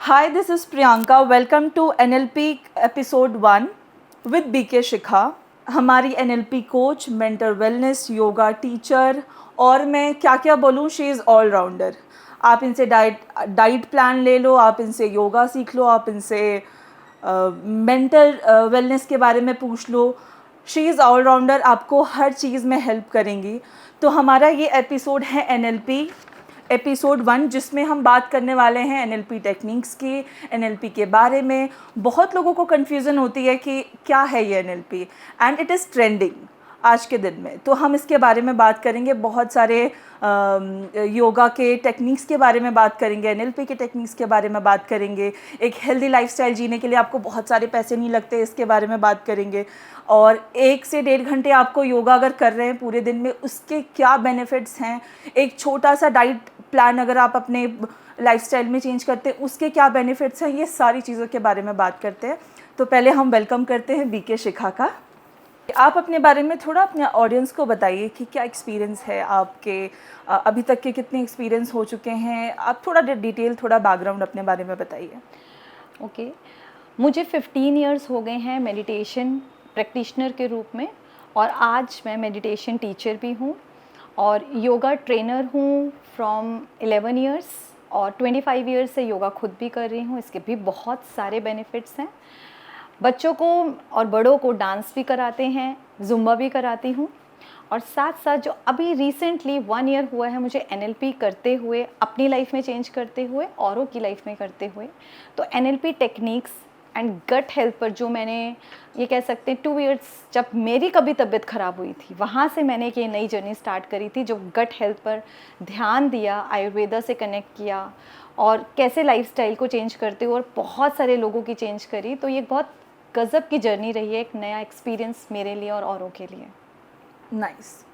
Hi, this is Priyanka. Welcome to NLP episode 1 with BK शिखा. हमारी NLP coach, mentor wellness, yoga teacher और मैं क्या क्या बोलूँ, शी इज़ ऑल राउंडर. आप इनसे डाइट प्लान ले लो, आप इनसे योगा सीख लो, आप इनसे मेंटल वेलनेस के बारे में पूछ लो. शी इज़ ऑल राउंडर, आपको हर चीज़ में हेल्प करेंगी. तो हमारा ये एपिसोड है NLP एपिसोड 1, जिसमें हम बात करने वाले हैं NLP टेक्निक्स की, NLP के बारे में. बहुत लोगों को कन्फ्यूज़न होती है कि क्या है ये NLP, and it is trending आज के दिन में. तो हम इसके बारे में बात करेंगे, बहुत सारे योगा के टेक्निक्स के बारे में बात करेंगे, NLP के टेक्निक्स के बारे में बात करेंगे. एक हेल्दी लाइफस्टाइल जीने के लिए आपको बहुत सारे पैसे नहीं लगते, इसके बारे में बात करेंगे. और 1 से 1.5 घंटे आपको योगा अगर कर रहे हैं पूरे दिन में, उसके क्या बेनिफिट्स हैं. एक छोटा सा डाइट प्लान अगर आप अपने लाइफस्टाइल में चेंज करते हैं, उसके क्या बेनिफिट्स हैं, ये सारी चीज़ों के बारे में बात करते हैं. तो पहले हम वेलकम करते हैं BK शिखा का. आप अपने बारे में थोड़ा अपने ऑडियंस को बताइए कि क्या एक्सपीरियंस है आपके, अभी तक के कितने एक्सपीरियंस हो चुके हैं. आप थोड़ा डिटेल, थोड़ा बैकग्राउंड अपने बारे में बताइए. ओके, मुझे 15 इयर्स हो गए हैं मेडिटेशन प्रैक्टिशनर के रूप में, और आज मैं मेडिटेशन टीचर भी हूँ और योगा ट्रेनर हूँ फ्रॉम 11 इयर्स, और 25 इयर्स से योगा खुद भी कर रही हूँ. इसके भी बहुत सारे बेनिफिट्स हैं. बच्चों को और बड़ों को डांस भी कराते हैं, जुम्बा भी कराती हूँ, और साथ साथ जो अभी रिसेंटली 1 ईयर हुआ है मुझे NLP करते हुए, अपनी लाइफ में चेंज करते हुए, औरों की लाइफ में करते हुए. तो NLP techniques and gut health पर जो मैंने, ये कह सकते हैं 2 इयर्स, जब मेरी कभी तबीयत ख़राब हुई थी, वहाँ से मैंने एक ये नई जर्नी स्टार्ट करी थी, जो गट हेल्थ पर ध्यान दिया, आयुर्वेदा से कनेक्ट किया और कैसे लाइफस्टाइल को चेंज करते हुए और बहुत सारे लोगों की चेंज करी. तो ये बहुत गज़ब की जर्नी रही है, एक नया एक्सपीरियंस मेरे लिए और औरों के लिए. Nice,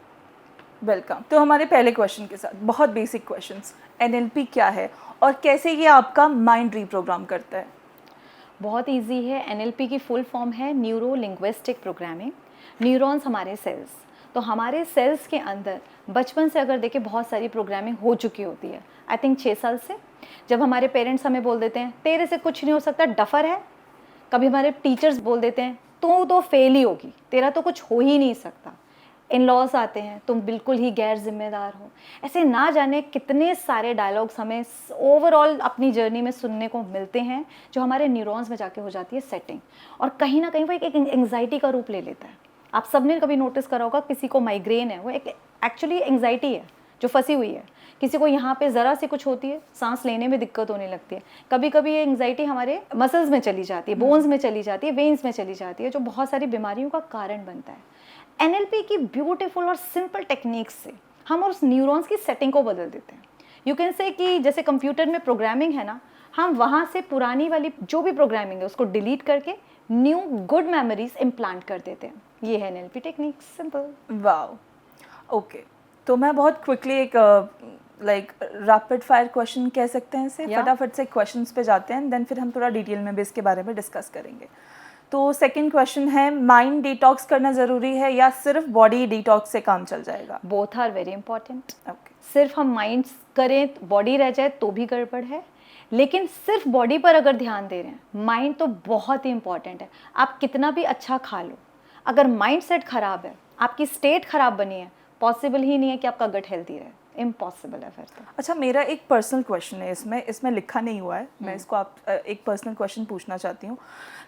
welcome. तो हमारे पहले क्वेश्चन के साथ बहुत बेसिक क्वेश्चंस. NLP क्या है और कैसे ये आपका माइंड रीप्रोग्राम करता है? बहुत इजी है. NLP की फुल फॉर्म है न्यूरो लिंग्विस्टिक प्रोग्रामिंग. न्यूरॉन्स हमारे सेल्स, तो हमारे सेल्स के अंदर बचपन से अगर देखें बहुत सारी प्रोग्रामिंग हो चुकी होती है. आई थिंक 6 साल से, जब हमारे पेरेंट्स हमें बोल देते हैं तेरे से कुछ नहीं हो सकता, डफर है. कभी हमारे टीचर्स बोल देते हैं तू तो फेल ही होगी, तेरा तो कुछ हो ही नहीं सकता. इन लॉज आते हैं तुम बिल्कुल ही गैर जिम्मेदार हो. ऐसे ना जाने कितने सारे डायलॉग्स हमें ओवरऑल अपनी जर्नी में सुनने को मिलते हैं, जो हमारे न्यूरॉन्स में जाके हो जाती है सेटिंग, और कहीं ना कहीं वो एक एंग्जाइटी का रूप ले लेता है. आप सबने कभी नोटिस करा होगा, किसी को माइग्रेन है, वो एक एक्चुअली एंग्जाइटी है जो फंसी हुई है. किसी को यहाँ पे ज़रा सी कुछ होती है, सांस लेने में दिक्कत होने लगती है. कभी कभी ये एंग्जाइटी हमारे मसल्स में चली जाती है, बोन्स में चली जाती है, वेन्स में चली जाती है, जो बहुत सारी बीमारियों का कारण बनता है. NLP की ब्यूटीफुल और सिंपल टेक्निक्स से हम उस न्यूरॉन्स की सेटिंग को बदल देते हैं. यू कैन से कि जैसे कंप्यूटर में प्रोग्रामिंग है ना, हम वहाँ से पुरानी वाली जो भी प्रोग्रामिंग है उसको डिलीट करके न्यू गुड मेमोरीज इम्प्लांट कर देते हैं. ये है NLP technique, simple. Wow, okay. तो मैं बहुत क्विकली एक लाइक रैपिड फायर क्वेश्चन कह सकते हैं इसे, फटाफट से क्वेश्चंस पे जाते हैं, देन फिर हम थोड़ा डिटेल में भी इसके बारे में डिस्कस करेंगे. तो सेकंड क्वेश्चन है, माइंड डिटॉक्स करना ज़रूरी है या सिर्फ बॉडी डिटॉक्स से काम चल जाएगा? Both are very important. Okay. सिर्फ हम माइंड करें, बॉडी रह जाए तो भी गड़बड़ है, लेकिन सिर्फ बॉडी पर अगर ध्यान दे रहे हैं, माइंड तो बहुत ही इंपॉर्टेंट है. आप कितना भी अच्छा खा लो, अगर माइंड सेट खराब है, आपकी स्टेट खराब बनी है, पॉसिबल ही नहीं है कि आपका गट हेल्दी रहे. इम्पॉसिबल है फिर तो. अच्छा, मेरा एक पर्सनल क्वेश्चन है, इसमें लिखा नहीं हुआ है, मैं इसको आप एक पर्सनल क्वेश्चन पूछना चाहती हूँ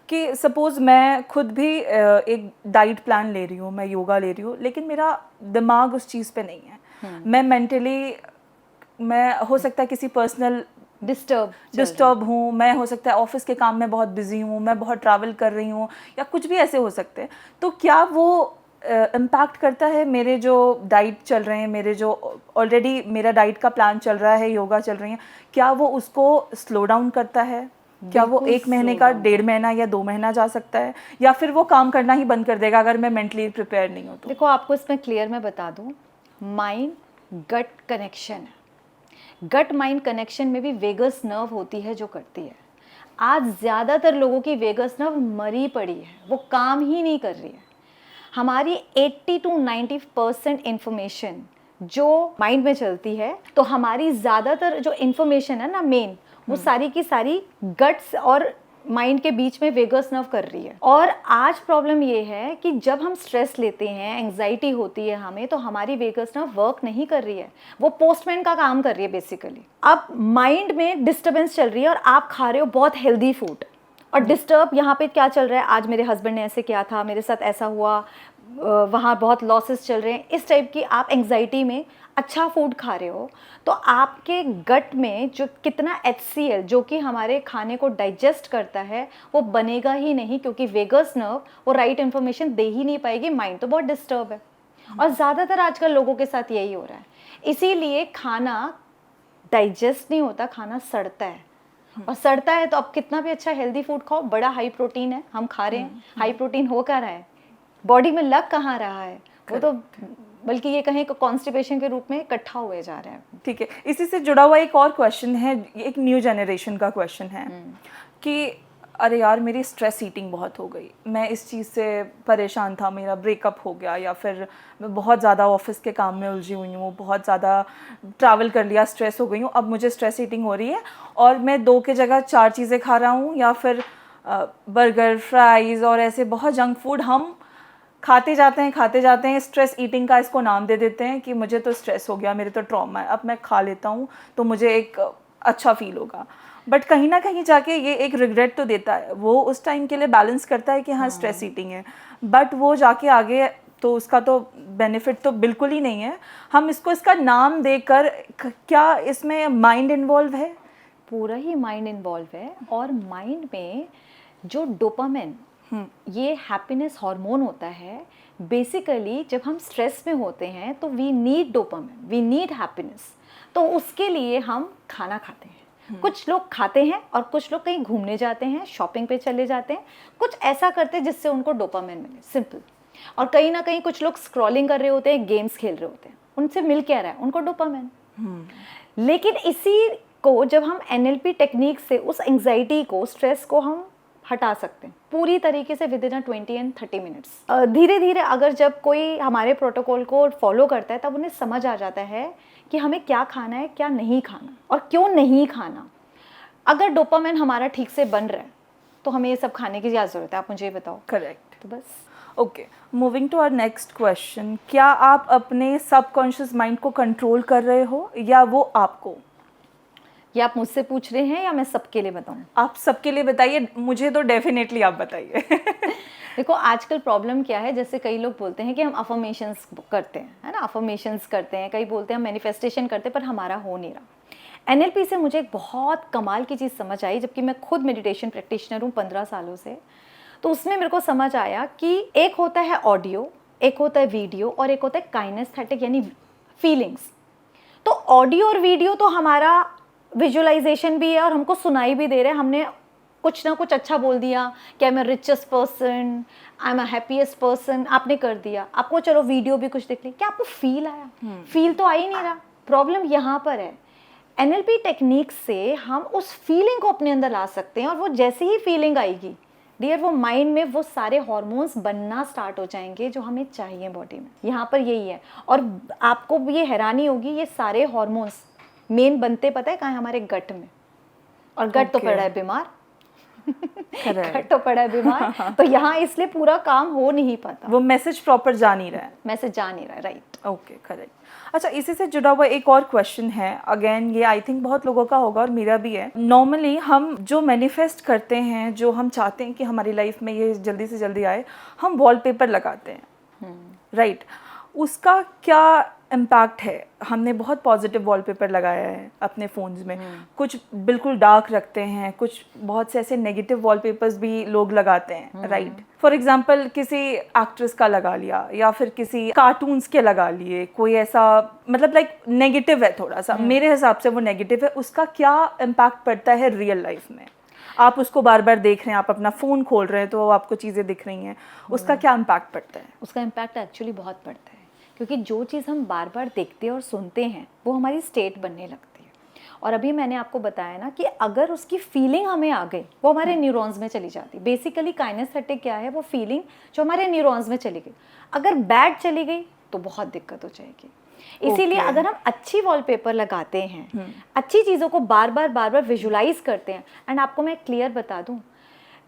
कि सपोज़ मैं खुद भी एक डाइट प्लान ले रही हूँ, मैं योगा ले रही हूँ, लेकिन मेरा दिमाग उस चीज़ पे नहीं है. मैं मेंटली, मैं हो सकता है किसी पर्सनल डिस्टर्ब हूँ, मैं हो सकता है ऑफिस के काम में बहुत बिजी हूँ, मैं बहुत ट्रैवल कर रही हूँ, या कुछ भी ऐसे हो सकते हैं. तो क्या वो इम्पैक्ट करता है मेरे जो डाइट चल रहे हैं, मेरे जो ऑलरेडी मेरा डाइट का प्लान चल रहा है, योगा चल रही है, क्या वो उसको स्लो डाउन करता है? क्या वो 1 महीने का, 1.5 महीना या 2 महीना जा सकता है, या फिर वो काम करना ही बंद कर देगा अगर मैं मेंटली प्रिपेयर नहीं हूँ तो? देखो, आपको इसमें क्लियर मैं बता दूँ, माइंड गट कनेक्शन है. गट माइंड कनेक्शन में भी वेगस नर्व होती है जो करती है. आज ज़्यादातर लोगों की वेगस नर्व मरी पड़ी है, वो काम ही नहीं कर रही है. हमारी 80 to 90% इन्फॉर्मेशन जो माइंड में चलती है, तो हमारी ज़्यादातर जो इन्फॉर्मेशन है ना मेन, वो सारी की सारी गट्स और माइंड के बीच में वेगस नर्व कर रही है। और आज प्रॉब्लम ये है कि जब हम स्ट्रेस लेते हैं, एंग्जाइटी होती है हमें, तो हमारी वेगस नर्व वर्क नहीं कर रही है, वो पोस्टमैन का काम कर रही है बेसिकली। अब माइंड में डिस्टर्बेंस चल रही है और आप खा रहे हो बहुत हेल्दी फूड, और डिस्टर्ब यहाँ पे क्या चल रहा है, आज मेरे हस्बैंड ने ऐसे किया था, मेरे साथ ऐसा हुआ, वहाँ बहुत लॉसेस चल रहे हैं, इस टाइप की आप एंग्जाइटी में अच्छा फूड खा रहे हो, तो आपके गट में जो कितना HCl जो कि हमारे खाने को डाइजेस्ट करता है वो बनेगा ही नहीं, क्योंकि वेगस नर्व वो राइट इन्फॉर्मेशन दे ही नहीं पाएगी, माइंड तो बहुत डिस्टर्ब है। और ज़्यादातर आजकल लोगों के साथ यही हो रहा है, इसीलिए खाना डाइजेस्ट नहीं होता, खाना सड़ता है। और सड़ता है तो अब कितना भी अच्छा हेल्दी फूड खाओ, बड़ा हाई प्रोटीन है, हम खा रहे हैं, हाई प्रोटीन हो क्या रहा है, बॉडी में लग कहाँ रहा है, वो तो बल्कि ये कहें कॉन्स्टिपेशन के रूप में इकट्ठा हुए जा रहा है। ठीक है, इसी से जुड़ा हुआ एक और क्वेश्चन है, एक न्यू जनरेशन का क्वेश्चन है कि अरे यार मेरी स्ट्रेस ईटिंग बहुत हो गई, मैं इस चीज़ से परेशान था, मेरा ब्रेकअप हो गया, या फिर मैं बहुत ज़्यादा ऑफिस के काम में उलझी हुई हूँ, बहुत ज़्यादा ट्रैवल कर लिया, स्ट्रेस हो गई हूँ, अब मुझे स्ट्रेस ईटिंग हो रही है और मैं 2 की जगह 4 चीज़ें खा रहा हूँ, या फिर बर्गर, फ्राइज़ और ऐसे बहुत जंक फूड हम खाते जाते हैं, स्ट्रेस ईटिंग का इसको नाम दे देते हैं कि मुझे तो स्ट्रेस हो गया, मेरे तो ट्रॉमा है, अब मैं खा लेता हूँ तो मुझे एक अच्छा फील होगा। बट कहीं ना कहीं जाके ये एक रिग्रेट तो देता है, वो उस टाइम के लिए बैलेंस करता है कि हाँ स्ट्रेस ईटिंग है, बट वो जाके आगे तो उसका तो बेनिफिट तो बिल्कुल ही नहीं है। हम इसका नाम देकर, क्या इसमें माइंड इन्वॉल्व है? पूरा ही माइंड इन्वॉल्व है। और माइंड में जो डोपामिन, ये हैप्पीनेस हार्मोन होता है, बेसिकली जब हम स्ट्रेस में होते हैं तो we need dopamine, we need happiness, तो उसके लिए हम खाना खाते हैं। कुछ लोग खाते हैं और कुछ लोग कहीं घूमने जाते हैं, शॉपिंग पे चले जाते हैं, कुछ ऐसा करते हैं जिससे उनको डोपामिन मिले, सिंपल। और कहीं ना कहीं कुछ लोग स्क्रॉलिंग कर रहे होते हैं, गेम्स खेल रहे होते हैं, उनसे मिल क्या रहा है, उनको डोपामिन। लेकिन इसी को जब हम NLP टेक्निक से उस एंग्जाइटी को, स्ट्रेस को हम हटा सकते हैं पूरी तरीके से विद इन 20 and 30 मिनट्स। धीरे धीरे अगर जब कोई हमारे प्रोटोकॉल को फॉलो करता है तब उन्हें समझ आ जाता है कि हमें क्या खाना है, क्या नहीं खाना और क्यों नहीं खाना। अगर डोपामिन हमारा ठीक से बन रहा है तो हमें ये सब खाने की क्या ज़रूरत है, आप मुझे ये बताओ। करेक्ट। तो बस okay, moving to our next question, क्या आप अपने सबकॉन्शियस माइंड को कंट्रोल कर रहे हो या वो आपको? ये आप मुझसे पूछ रहे हैं या मैं सबके लिए बताऊं? आप सबके लिए बताइए, मुझे तो डेफिनेटली आप बताइए। देखो आजकल प्रॉब्लम क्या है, जैसे कई लोग बोलते हैं कि हम अफर्मेशंस करते हैं, है ना, अफर्मेशंस करते हैं, कई बोलते हैं हम मैनिफेस्टेशन करते हैं, पर हमारा हो नहीं रहा। NLP से मुझे एक बहुत कमाल की चीज़ समझ आई, जबकि मैं खुद मेडिटेशन प्रैक्टिशनर हूँ 15 सालों से। तो उसमें मेरे को समझ आया कि एक होता है ऑडियो, एक होता है वीडियो और एक होता है काइनेस्थेटिक यानी फीलिंग्स। तो ऑडियो और वीडियो तो हमारा विजुअलाइजेशन भी है और हमको सुनाई भी दे रहे हैं, हमने कुछ ना कुछ अच्छा बोल दिया कि I am a richest person, I am a happiest person, आपने कर दिया, आपको चलो वीडियो भी कुछ देख ली, क्या आपको फील आया? फील तो आ ही नहीं रहा। प्रॉब्लम यहाँ पर है, NLP टेक्निक से हम उस फीलिंग को अपने अंदर ला सकते हैं और वो जैसे ही फीलिंग आएगी डियर, वो माइंड में वो सारे हॉर्मोन्स बनना स्टार्ट हो जाएंगे जो हमें चाहिए बॉडी में। यहाँ पर यही है। और आपको ये हैरानी होगी, ये सारे हॉर्मोन्स मेन बनते पता है कहाँ है? हमारे गट में। और गट तो पड़ा है बीमार। गट तो पड़ा है बीमार, तो यहाँ इसलिए पूरा काम हो नहीं पाता, वो मैसेज प्रॉपर जा नहीं रहा है, मैसेज जा नहीं रहा है। Right, okay, correct. अच्छा, इसी से जुड़ा हुआ एक और क्वेश्चन है, अगेन ये आई थिंक बहुत लोगों का होगा और मेरा भी है। नॉर्मली हम जो मैनिफेस्ट करते हैं, जो हम चाहते हैं कि हमारी लाइफ में ये जल्दी से जल्दी आए, हम वॉलपेपर लगाते हैं, राइट? उसका क्या इम्पैक्ट है? हमने बहुत पॉजिटिव वॉलपेपर लगाया है अपने फ़ोन्स में, कुछ बिल्कुल डार्क रखते हैं, कुछ बहुत से ऐसे नेगेटिव वॉलपेपर्स भी लोग लगाते हैं, राइट? फॉर एग्जांपल किसी एक्ट्रेस का लगा लिया या फिर किसी कार्टून्स के लगा लिए, कोई ऐसा मतलब लाइक नेगेटिव है थोड़ा सा, मेरे हिसाब से वो नेगेटिव है। उसका क्या इम्पैक्ट पड़ता है रियल लाइफ में? आप उसको बार बार देख रहे हैं, आप अपना फ़ोन खोल रहे हैं तो आपको चीज़ें दिख रही हैं, उसका क्या इम्पैक्ट पड़ता है? उसका इम्पैक्ट एक्चुअली बहुत पड़ता है, क्योंकि जो चीज़ हम बार बार देखते हैं और सुनते हैं वो हमारी स्टेट बनने लगती है। और अभी मैंने आपको बताया ना कि अगर उसकी फीलिंग हमें आ गई, वो हमारे न्यूरॉन्स में चली जाती है। बेसिकली काइनेस्थेटिक क्या है? वो फीलिंग जो हमारे न्यूरॉन्स में चली गई, अगर बैड चली गई तो बहुत दिक्कत हो जाएगी। इसीलिए Okay. अगर हम अच्छी वॉलपेपर लगाते हैं, अच्छी चीज़ों को बार बार विजुलाइज करते हैं, एंड आपको मैं क्लियर बता दूं,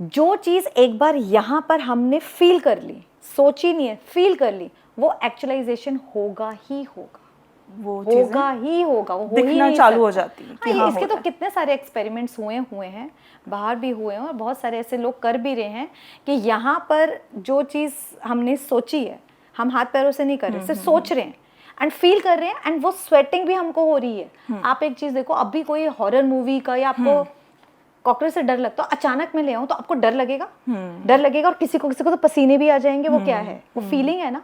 जो चीज़ एक बार यहाँ पर हमने फील कर ली, सोची नहीं है, फील कर ली, वो एक्चुअलाइजेशन होगा ही होगा, वो होगा ही होगा, वो हो ही दिखना नहीं चालू हो सकता। जाती है कि हाँ, ये हाँ, इसके हो तो रहा है। कितने सारे एक्सपेरिमेंट्स हुए हैं, बाहर भी हुए हैं, और बहुत सारे ऐसे लोग कर भी रहे हैं कि यहाँ पर जो चीज़ हमने सोची है, हम हाथ पैरों से नहीं कर रहे, सिर्फ सोच रहे हैं एंड फील कर रहे हैं, एंड वो स्वेटिंग भी हमको हो रही है। आप एक चीज़ देखो, अभी कोई हॉरर मूवी का या आपको कॉकरोच से डर लगता है, अचानक मैं ले आऊँ तो आपको डर लगेगा, डर लगेगा, और किसी को तो पसीने भी आ जाएंगे। वो क्या है? वो फीलिंग है ना।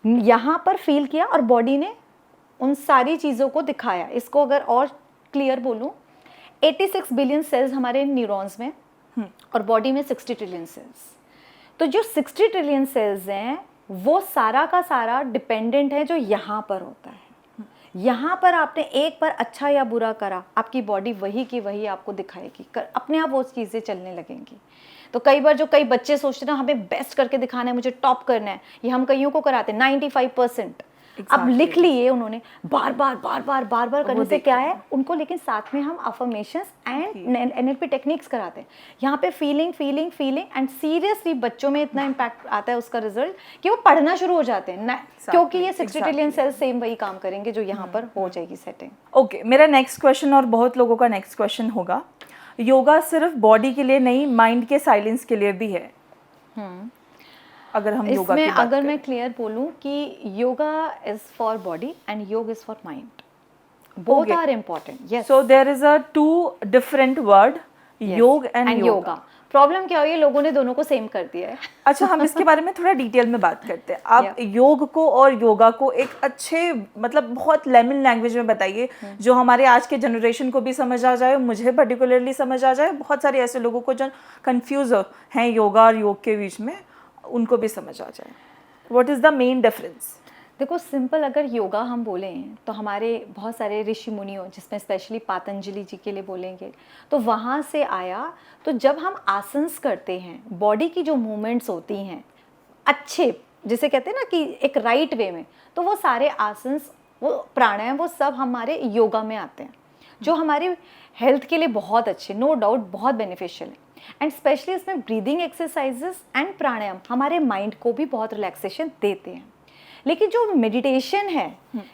यहाँ पर फील किया और बॉडी ने उन सारी चीज़ों को दिखाया। इसको अगर और क्लियर बोलूँ, 86 बिलियन सेल्स हमारे न्यूरॉन्स में और बॉडी में 60 ट्रिलियन सेल्स। तो जो 60 ट्रिलियन सेल्स हैं वो सारा का सारा डिपेंडेंट है जो यहाँ पर होता है। यहाँ पर आपने एक बार अच्छा या बुरा करा, आपकी बॉडी वही की वही आपको दिखाएगी, अपने आप वो चीज़ें चलने लगेंगी। तो कई बार जो कई बच्चे सोचते हैं ना, हमें बेस्ट करके दिखाना है, मुझे टॉप करना है, ये हम कईयों को कराते हैं 95%। अब लिख लिए उन्होंने, बार बार करने से क्या है उनको, लेकिन साथ में हम अफर्मेशंस एंड एनएलपी टेक्निक्स कराते हैं। यहाँ पे फीलिंग एंड सीरियसली बच्चों में इतना इम्पैक्ट आता है उसका रिजल्ट कि वो पढ़ना शुरू हो जाते हैं, क्योंकि ये 60 ट्रिलियन सेल्स सेम वही काम करेंगे जो यहाँ पर हो जाएगी सेटिंग। ओके, मेरा नेक्स्ट क्वेश्चन और बहुत लोगों का नेक्स्ट क्वेश्चन होगा, योगा सिर्फ बॉडी के लिए नहीं, माइंड के साइलेंस के लिए भी है। अगर हम योगा की इसमें बात अगर करें, मैं क्लियर बोलूं कि yoga is for body and yog is for mind, both are important. Yes, so there is a two different word, yog and yoga. Problem क्या हुई है, लोगों ने दोनों को सेम कर दिया है। अच्छा, हम इसके बारे में थोड़ा डिटेल में बात करते हैं। आप योग को और योगा को एक अच्छे, मतलब बहुत लेमन लैंग्वेज में बताइए, जो हमारे आज के जनरेशन को भी समझ आ जाए, मुझे पर्टिकुलरली समझ आ जाए, बहुत सारे ऐसे लोगों को जो कंफ्यूज हैं योगा और योग के बीच में, उनको भी समझ आ जाए। What is the main difference? देखो, सिंपल अगर योगा हम बोलें तो हमारे बहुत सारे ऋषि मुनियों, जिसमें स्पेशली पातंजलि जी के लिए बोलेंगे, तो वहाँ से आया। तो जब हम आसन्स करते हैं, बॉडी की जो मूवमेंट्स होती हैं अच्छे, जिसे कहते हैं ना कि एक राइट वे में, तो वो सारे आसन्स, वो प्राणायाम, वो सब हमारे योगा में आते हैं, जो हमारी हेल्थ के लिए बहुत अच्छे, नो डाउट बहुत बेनिफिशियल है। एंड स्पेशली इसमें ब्रीदिंग एक्सरसाइजेस एंड प्राणायाम हमारे माइंड को भी बहुत रिलैक्सेशन देते हैं। लेकिन जो मेडिटेशन है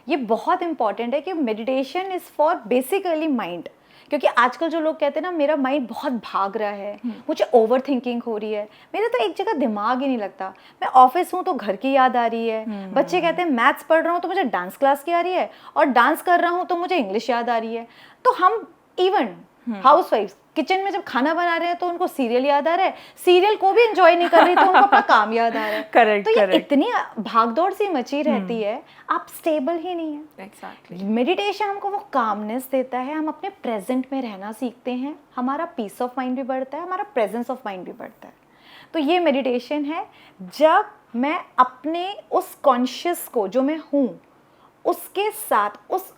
ये बहुत इंपॉर्टेंट है, कि meditation is for basically mind. क्योंकि आजकल जो लोग कहते हैं ना, मेरा माइंड बहुत भाग रहा है, मुझे ओवर थिंकिंग हो रही है, मेरा तो एक जगह दिमाग ही नहीं लगता, मैं ऑफिस हूँ तो घर की याद आ रही है, बच्चे कहते हैं मैथ्स पढ़ रहा हूँ तो मुझे डांस क्लास की आ रही है, और डांस कर रहा हूँ तो मुझे इंग्लिश याद आ रही है। तो हम इवन हाउसवाइफ्स किचन में जब खाना बना रहे हैं तो उनको सीरियल याद आ रहा है, सीरियल को भी एंजॉय नहीं कर रही तो उनको अपना काम याद आ रहा है। करेक्ट, तो ये इतनी भागदौड़ सी मची रहती है, आप स्टेबल ही नहीं है। एग्जैक्टली। मेडिटेशन हमको वो कामनेस देता है, हम अपने प्रेजेंट में रहना सीखते हैं, हमारा पीस ऑफ माइंड भी बढ़ता है, हमारा प्रेजेंस ऑफ माइंड भी बढ़ता है। तो ये मेडिटेशन है, जब मैं अपने उस कॉन्शियस को, जो मैं हूँ, उसके साथ, उस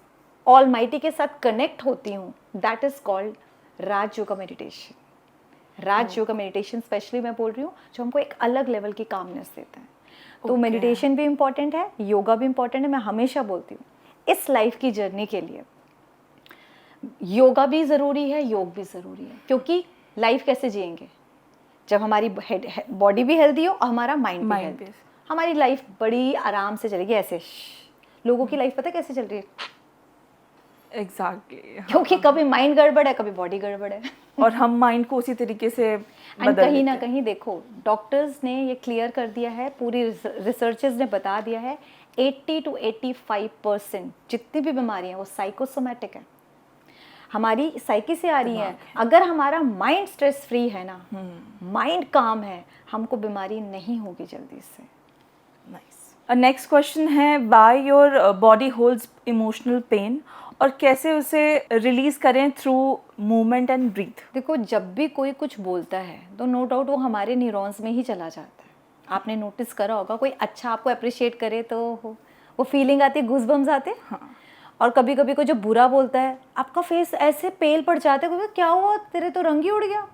ऑलमाइटी के साथ कनेक्ट होती हूँ, that is called Raj yoga meditation. Raj yoga meditation specially मैं बोल रही हूँ, जो हमको एक अलग लेवल की कामनेस देता है। तो मेडिटेशन भी इम्पॉर्टेंट है, योगा भी इम्पॉर्टेंट है। मैं हमेशा बोलती हूँ, इस लाइफ की जर्नी के लिए योगा भी ज़रूरी है, योग भी ज़रूरी है। क्योंकि लाइफ कैसे जिएंगे जब हमारी बॉडी भी हेल्दी हो और हमारा माइंड भी हेल्दी, हमारी लाइफ बड़ी आराम से चलेगी। ऐसे लोगों की लाइफ पता है कैसे चल रही है? एग्जैक्टली, क्योंकि कभी माइंड गड़बड़ है, कभी बॉडी गड़बड़ है, और हम माइंड को उसी तरीके से एंड कहीं ना कहीं देखो, डॉक्टर्स ने ये क्लियर कर दिया है, पूरी रिसर्चर्स ने बता दिया है, 80 to 85% जितनी भी बीमारियां हैं वो साइकोसोमैटिक है, हमारी साइकी से आ रही हैं। अगर हमारा माइंड स्ट्रेस फ्री है ना, माइंड काम है, हमको बीमारी नहीं होगी जल्दी से। नाइस। नेक्स्ट क्वेश्चन है, why your body holds emotional pain, और कैसे उसे रिलीज करें थ्रू मूवमेंट एंड ब्रीथ? देखो, जब भी कोई कुछ बोलता है तो नो डाउट वो हमारे न्यूरॉन्स में ही चला जाता है। आपने नोटिस करा होगा, कोई अच्छा आपको अप्रिशिएट करे तो वो फीलिंग आती है, गूज़बम्स आते हैं। हाँ। और कभी कभी कोई जो बुरा बोलता है, आपका फेस ऐसे पेल पड़ जाता है, क्या हुआ, तेरे तो रंग ही उड़ गया।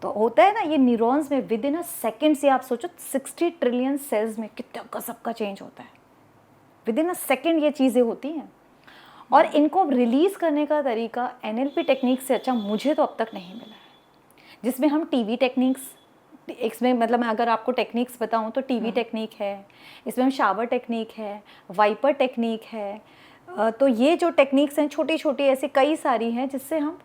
तो होता है ना, ये न्यूरॉन्स में विद इन अ सेकेंड से, आप सोचो 60 ट्रिलियन सेल्स में कितना गजब का चेंज होता है। विद इन अ सेकेंड ये चीज़ें होती हैं। और इनको रिलीज़ करने का तरीका NLP टेक्निक से अच्छा मुझे तो अब तक नहीं मिला है, जिसमें हम टीवी टेक्निक्स, इसमें मतलब मैं अगर आपको टेक्निक्स बताऊं तो टीवी टेक्निक है, इसमें हम शावर टेक्निक है, वाइपर टेक्निक है। तो ये जो टेक्निक्स हैं छोटी छोटी ऐसी कई सारी हैं जिससे हम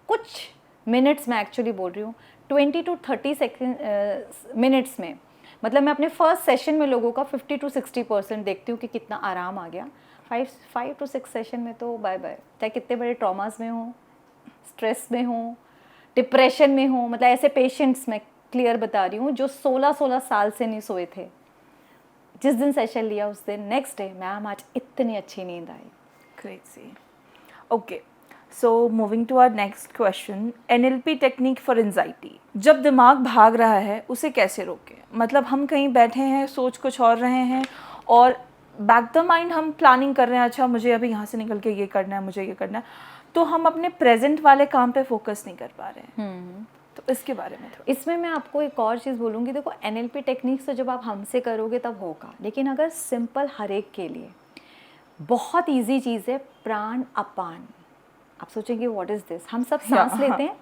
कुछ मिनट्स में, एक्चुअली बोल रही हूँ 20 to 30 मिनट्स में, मतलब मैं अपने फर्स्ट सेशन में लोगों का 50 to 60% देखती हूँ कि कितना आराम आ गया। 5 to 6 सेशन में तो बाय बाय, चाहे कितने बड़े ट्रॉमास में हो, स्ट्रेस में हो, डिप्रेशन में हो। मतलब ऐसे पेशेंट्स में क्लियर बता रही हूँ जो 16 साल से नहीं सोए थे, जिस दिन सेशन लिया उस दिन नेक्स्ट डे मैम आज इतनी अच्छी नींद आई। Crazy. Okay. So moving to our next question, NLP technique for anxiety. जब दिमाग भाग रहा है उसे कैसे रोकें? मतलब हम कहीं बैठे हैं, सोच कुछ और रहे हैं और बैक द माइंड हम प्लानिंग कर रहे हैं, अच्छा मुझे अभी यहाँ से निकल के ये करना है, मुझे ये करना है, तो हम अपने प्रेजेंट वाले काम पे फोकस नहीं कर पा रहे हैं। तो इसके बारे में थोड़ा। इसमें मैं आपको एक और चीज़ बोलूँगी, देखो NLP टेक्निक्स तो जब आप हमसे करोगे तब होगा, लेकिन अगर सिंपल हर एक के लिए बहुत इजी चीज़ है प्राण अपान। आप सोचेंगे व्हाट इज़ दिस? हम सब सांस लेते हैं,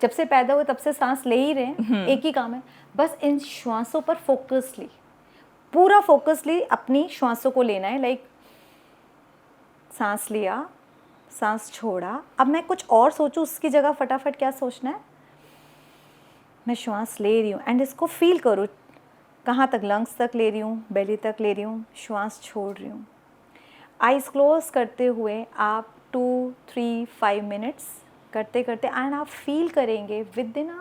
जब से पैदा हुए तब से सांस ले ही रहे हैं, एक ही काम है, बस इन श्वासों पर फोकसली, पूरा फोकसली अपनी श्वासों को लेना है। लाइक सांस लिया, सांस छोड़ा, अब मैं कुछ और सोचूं उसकी जगह फटाफट क्या सोचना है, मैं श्वास ले रही हूँ एंड इसको फील करूँ, कहाँ तक, लंग्स तक ले रही हूँ, बेली तक ले रही हूँ, श्वास छोड़ रही हूँ। आइज़ क्लोज करते हुए आप 2, 3, 5 मिनट्स करते करते एंड आप फील करेंगे विद इन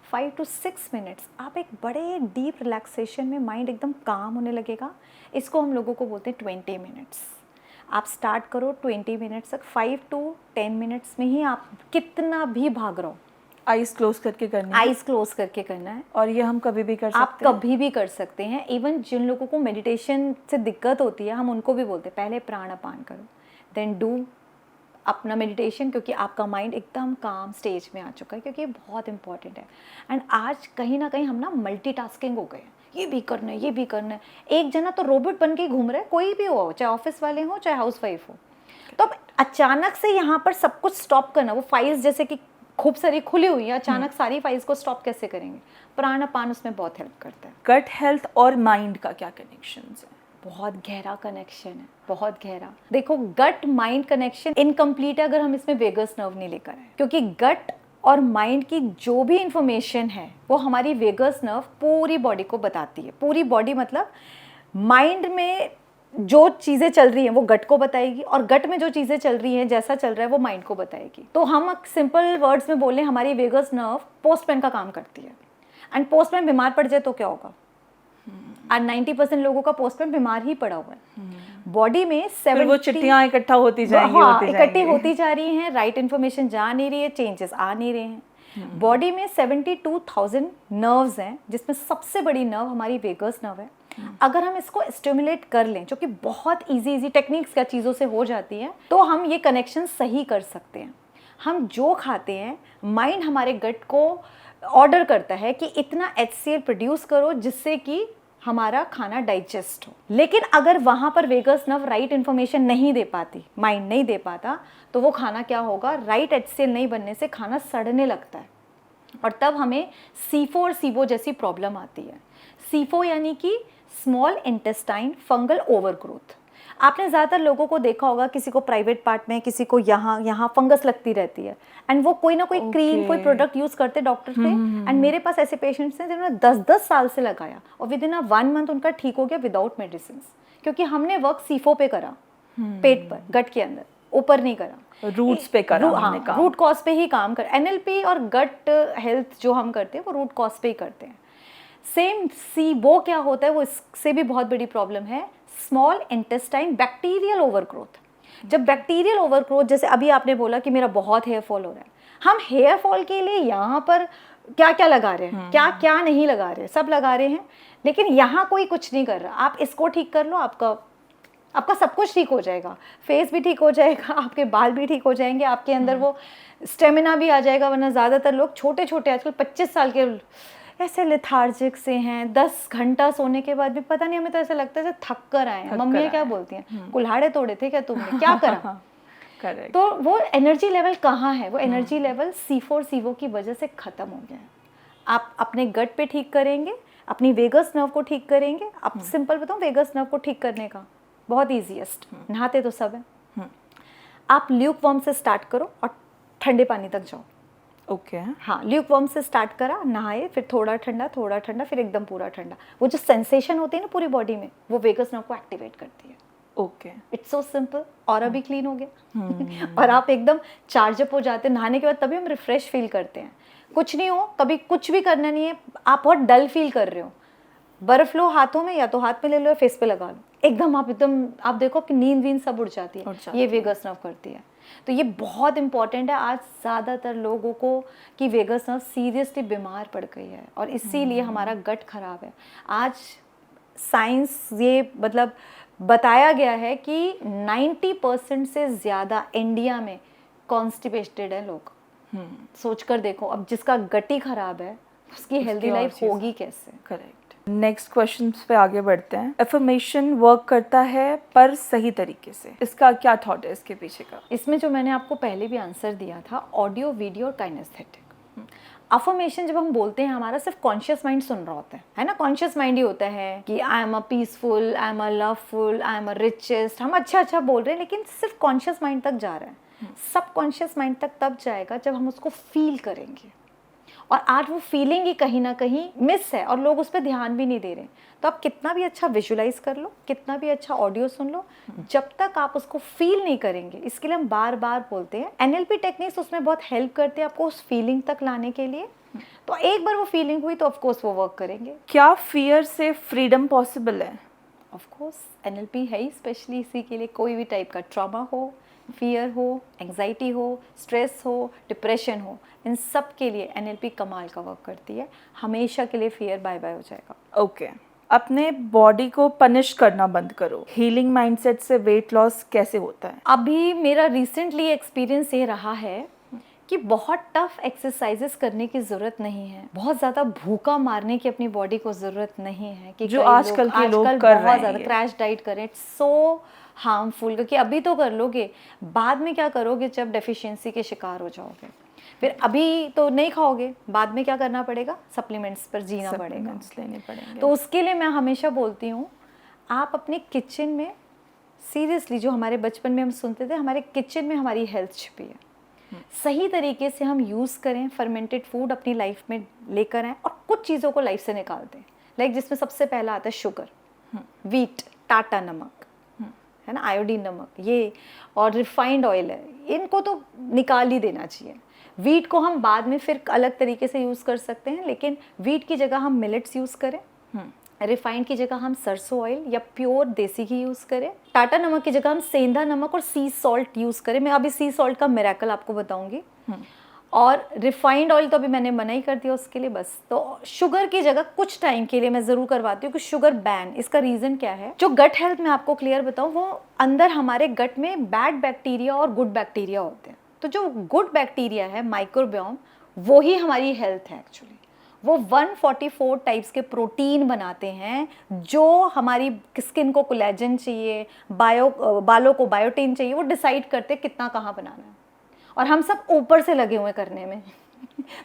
5 to 6 मिनट्स आप एक बड़े डीप रिलैक्सेशन में, माइंड एकदम काम होने लगेगा। इसको हम लोगों को बोलते हैं 20 मिनट्स। आप स्टार्ट करो 20 मिनट्स तक, 5 to 10 मिनट्स में ही आप कितना भी भाग रहो, आइज क्लोज करके करना है। आइज क्लोज करके करना है। और ये हम कभी भी कर सकते हैं। आप कभी भी कर सकते हैं। इवन जिन लोगों को मेडिटेशन से दिक्कत होती है हम उनको भी बोलते हैं पहले प्राणापान करो, देन डू अपना मेडिटेशन, क्योंकि आपका माइंड एकदम काम स्टेज में आ चुका है, क्योंकि ये बहुत इंपॉर्टेंट है। एंड आज कहीं ना कहीं हम ना मल्टीटास्किंग हो गए, ये भी करना है, ये भी करना है। एक जना तो रोबोट बन के ही घूम रहा है, कोई भी हो, चाहे ऑफिस वाले हो चाहे हाउसवाइफ हो। तो अब अचानक से यहाँ पर सब कुछ स्टॉप करना, वो फाइल्स जैसे कि खूब सारी खुली हुई है, अचानक सारी फाइल्स को स्टॉप कैसे करेंगे? प्राणापान उसमें बहुत हेल्प करता है। गट हेल्थ और माइंड का क्या कनेक्शन है? बहुत गहरा कनेक्शन है, बहुत गहरा। देखो गट माइंड कनेक्शन इनकम्प्लीट है अगर हम इसमें वेगस नर्व नहीं लेकर आए, क्योंकि गट और माइंड की जो भी इंफॉर्मेशन है वो हमारी वेगस नर्व पूरी बॉडी को बताती है। पूरी बॉडी मतलब माइंड में जो चीज़ें चल रही हैं वो गट को बताएगी, और गट में जो चीज़ें चल रही हैं, जैसा चल रहा है वो माइंड को बताएगी। तो हम सिंपल वर्ड्स में बोलें, हमारी वेगस नर्व पोस्टमैन का काम करती है। एंड पोस्टमैन बीमार पड़ जाए तो क्या होगा? और 90% लोगों का पोस्टमैन बीमार ही पड़ा हुआ है। बॉडी में 70 वो चिट्ठियाँ इकट्ठा होती जाएंगी, इकट्ठी होती जा रही हैं, राइट इन्फॉर्मेशन जा नहीं रही है, चेंजेस आ नहीं रहे हैं। बॉडी में 72,000 नर्व्स हैं, जिसमें सबसे बड़ी नर्व हमारी वेगस नर्व है। अगर हम इसको स्टिमुलेट कर लें, जो कि बहुत इजी टेक्निक्स क्या चीज़ों से हो जाती है, तो हम ये कनेक्शन सही कर सकते हैं। हम जो खाते हैं, माइंड हमारे गट को ऑर्डर करता है कि इतना HCl प्रोड्यूस करो जिससे कि हमारा खाना डाइजेस्ट हो। लेकिन अगर वहाँ पर वेगस नर्व राइट इन्फॉर्मेशन नहीं दे पाती, माइंड नहीं दे पाता, तो वो खाना क्या होगा? राइट HCl नहीं बनने से खाना सड़ने लगता है, और तब हमें सीफो और सीबो जैसी प्रॉब्लम आती है। सीफो यानी कि स्मॉल इंटेस्टाइन फंगल ओवरग्रोथ। आपने ज़्यादातर लोगों को देखा होगा, किसी को प्राइवेट पार्ट में, किसी को यहाँ फंगस लगती रहती है, एंड वो कोई ना कोई क्रीम, कोई प्रोडक्ट यूज़ करते डॉक्टर से। एंड मेरे पास ऐसे पेशेंट्स हैं जिन्होंने 10-10 साल से लगाया और विद इन 1 मंथ उनका ठीक हो गया विदाउट मेडिसिन, क्योंकि हमने वर्क सीफो पे करा, पेट पर, गट के अंदर, ऊपर नहीं करा, रूट्स पे करा हमने काम। रूट कॉज पे ही काम कर। NLP और गट हेल्थ जो हम करते हैं वो रूट कॉज पे ही करते हैं। सेम सीबो क्या होता है, वो इससे भी बहुत बड़ी प्रॉब्लम है, स्मॉल इंटेस्टाइन बैक्टीरियल ओवरग्रोथ। जब बैक्टीरियल ओवरग्रोथ, जैसे अभी आपने बोला कि मेरा बहुत हेयर फॉल हो रहा है, हम हेयर फॉल के लिए यहाँ पर क्या क्या लगा रहे हैं, क्या क्या नहीं लगा रहे, सब लगा रहे हैं, लेकिन यहाँ कोई कुछ नहीं कर रहा। आप इसको ठीक कर लो, आपका सब कुछ ठीक हो जाएगा, फेस भी ठीक हो जाएगा, आपके बाल भी ठीक हो जाएंगे, आपके अंदर वो स्टेमिना भी आ जाएगा। वरना ज़्यादातर लोग छोटे छोटे, आजकल 25 साल के ऐसे लेथार्जिक से हैं, 10 घंटा सोने के बाद भी पता नहीं, हमें तो ऐसा लगता है जैसे थक कर आए हैं। मम्मी क्या बोलती हैं, कुल्हाड़े तोड़े थे क्या तुमने, क्या करा? करेक्ट। तो वो एनर्जी लेवल कहाँ है? वो एनर्जी लेवल C4 CO की वजह से ख़त्म हो गया है। आप अपने गट पे ठीक करेंगे, अपनी वेगस नर्व को ठीक करेंगे। अब सिंपल बताऊँ, वेगस नर्व को ठीक करने का बहुत ईजीएस्ट, नहाते तो सब है। आप ल्यूक वार्म से स्टार्ट करो और ठंडे पानी तक जाओ। ओके। हाँ, ल्यूक वार्म से स्टार्ट करा, नहाए, फिर थोड़ा ठंडा, फिर एकदम पूरा ठंडा। वो जो सेंसेशन होती है ना पूरी बॉडी में, वो वेगस नर्व को एक्टिवेट करती है। ओके। इट्स सो सिंपल, और अभी क्लीन हो गया और आप एकदम चार्ज अप हो जाते हैं नहाने के बाद। तभी हम रिफ्रेश फील करते हैं। कुछ नहीं हो, कभी कुछ भी करना नहीं है, आप बहुत डल फील कर रहे हो, बर्फ लो हाथों में, या तो हाथ में ले लो या फेस पे लगा लो, एकदम आप देखो कि नींद सब उड़ जाती है। ये वेगस नर्व करती है। तो ये बहुत इंपॉर्टेंट है। आज ज़्यादातर लोगों को कि वेगस नर्व सीरियसली बीमार पड़ गई है और इसीलिए हमारा गट खराब है। आज साइंस ये मतलब बताया गया है कि 90% से ज़्यादा इंडिया में कॉन्स्टिपेटेड है लोग। सोच कर देखो, अब जिसका गट ही खराब है उसकी हेल्दी लाइफ होगी कैसे? करेक्ट। नेक्स्ट क्वेश्चन पे आगे बढ़ते हैं। एफर्मेशन वर्क करता है पर सही तरीके से, इसका क्या थॉट है इसके पीछे का? इसमें जो मैंने आपको पहले भी आंसर दिया था, ऑडियो, वीडियो और काइनेस्थेटिक। अफर्मेशन जब हम बोलते हैं, हमारा सिर्फ कॉन्शियस माइंड सुन रहा होता है ना। कॉन्शियस माइंड ही होता है कि I am a peaceful, I am a loveful, I am a richest. हम अच्छा बोल रहे हैं, लेकिन सिर्फ कॉन्शियस माइंड तक जा रहा है। सब कॉन्शियस माइंड तक तब जाएगा जब हम उसको फील करेंगे। और आज वो फीलिंग ही कहीं ना कहीं मिस है और लोग उस पर ध्यान भी नहीं दे रहे। तो आप कितना भी अच्छा विजुलाइज कर लो, कितना भी अच्छा ऑडियो सुन लो, जब तक आप उसको फील नहीं करेंगे, इसके लिए हम बार बार बोलते हैं एनएलपी टेक्निक्स उसमें बहुत हेल्प करते हैं आपको उस फीलिंग तक लाने के लिए। तो एक बार वो फीलिंग हुई तो ऑफकोर्स वो वर्क करेंगे। क्या फियर से फ्रीडम पॉसिबल है? ऑफकोर्स एनएलपी है ही स्पेशली इसी के लिए। कोई भी टाइप का ट्रॉमा हो, फियर हो, एंग्जाइटी हो, स्ट्रेस हो, डिप्रेशन हो, इन सब के लिए एनएलपी कमाल का वर्क करती है। हमेशा के लिए फियर बाय बाय हो जाएगा। ओके। अपने बॉडी को पनिश करना बंद करो, हीलिंग माइंडसेट से वेट लॉस कैसे होता है? अभी मेरा रिसेंटली एक्सपीरियंस ये रहा है कि बहुत टफ एक्सरसाइजेस करने की ज़रूरत नहीं है, बहुत ज़्यादा भूखा मारने की अपनी बॉडी को ज़रूरत नहीं है कि जो आजकल के लोग कर रहे हैं, ज़्यादा क्रैश डाइट करें। इट्स सो हार्मफुल, क्योंकि अभी तो कर लोगे, बाद में क्या करोगे जब डेफिशिएंसी के शिकार हो जाओगे? फिर अभी तो नहीं खाओगे, बाद में क्या करना पड़ेगा? सप्लीमेंट्स पर जीना पड़ेगा, लेने पड़ेंगे। तो उसके लिए मैं हमेशा बोलती हूँ, आप अपने किचन में सीरियसली, जो हमारे बचपन में हम सुनते थे, हमारे किचन में हमारी हेल्थ छिपी है। सही तरीके से हम यूज़ करें, फर्मेंटेड फूड अपनी लाइफ में लेकर आएँ और कुछ चीज़ों को लाइफ से निकाल दें। लाइक जिसमें सबसे पहला आता है शुगर, वीट, टाटा नमक है ना, आयोडीन नमक, ये और रिफाइंड ऑयल है, इनको तो निकाल ही देना चाहिए। वीट को हम बाद में फिर अलग तरीके से यूज़ कर सकते हैं, लेकिन वीट की जगह हम मिलेट्स यूज़ करें, रिफाइंड की जगह हम सरसों ऑयल या प्योर देसी घी यूज़ करें, टाटा नमक की जगह हम सेंधा नमक और सी सॉल्ट यूज़ करें। मैं अभी सी सॉल्ट का मिरेकल आपको बताऊंगी। और रिफाइंड ऑयल तो अभी मैंने मना ही कर दिया उसके लिए बस। तो शुगर की जगह कुछ टाइम के लिए मैं ज़रूर करवाती हूँ कि शुगर बैन। इसका रीज़न क्या है? जो गट हेल्थ में आपको क्लियर बताऊँ, वो अंदर हमारे गट में बैड बैक्टीरिया और गुड बैक्टीरिया होते हैं। तो जो गुड बैक्टीरिया है, माइक्रोबायोम, वो ही हमारी हेल्थ है एक्चुअली। वो 144 टाइप्स के प्रोटीन बनाते हैं जो हमारी स्किन को कोलेजन चाहिए, बालों को बायोटिन चाहिए, वो डिसाइड करते हैं कितना कहाँ बनाना है। और हम सब ऊपर से लगे हुए करने में।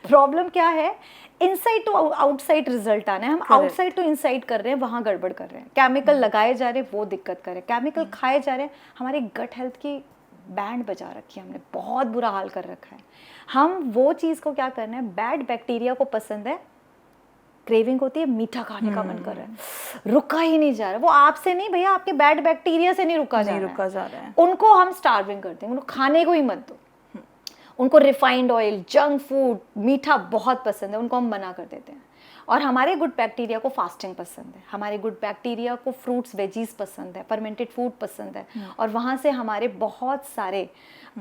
प्रॉब्लम क्या है? इनसाइड टू आउटसाइड रिजल्ट आना है, हम आउटसाइड टू इनसाइड कर रहे हैं, वहाँ गड़बड़ कर रहे हैं। केमिकल लगाए जा रहे हैं, वो दिक्कत कर रहे हैं। केमिकल खाए जा रहे हैं, हमारी गट हेल्थ की बैंड बजा रखी है हमने, बहुत बुरा हाल कर रखा है। हम वो चीज़ को क्या करना है, बैड बैक्टीरिया को पसंद है, क्रेविंग होती है, मीठा खाने का मन कर रहा है, रुका ही नहीं जा रहा। वो आपसे नहीं भैया, आपके बैड बैक्टीरिया से नहीं रुका जा रहा है। उनको हम स्टार्विंग करते हैं, उनको खाने को ही मत दो। उनको रिफाइंड ऑयल, जंक फूड, मीठा बहुत पसंद है, उनको हम मना कर देते हैं। और हमारे गुड बैक्टीरिया को फास्टिंग पसंद है, हमारे गुड बैक्टीरिया को फ्रूट्स वेजीज पसंद है, फर्मेंटेड फूड पसंद है। और वहाँ से हमारे बहुत सारे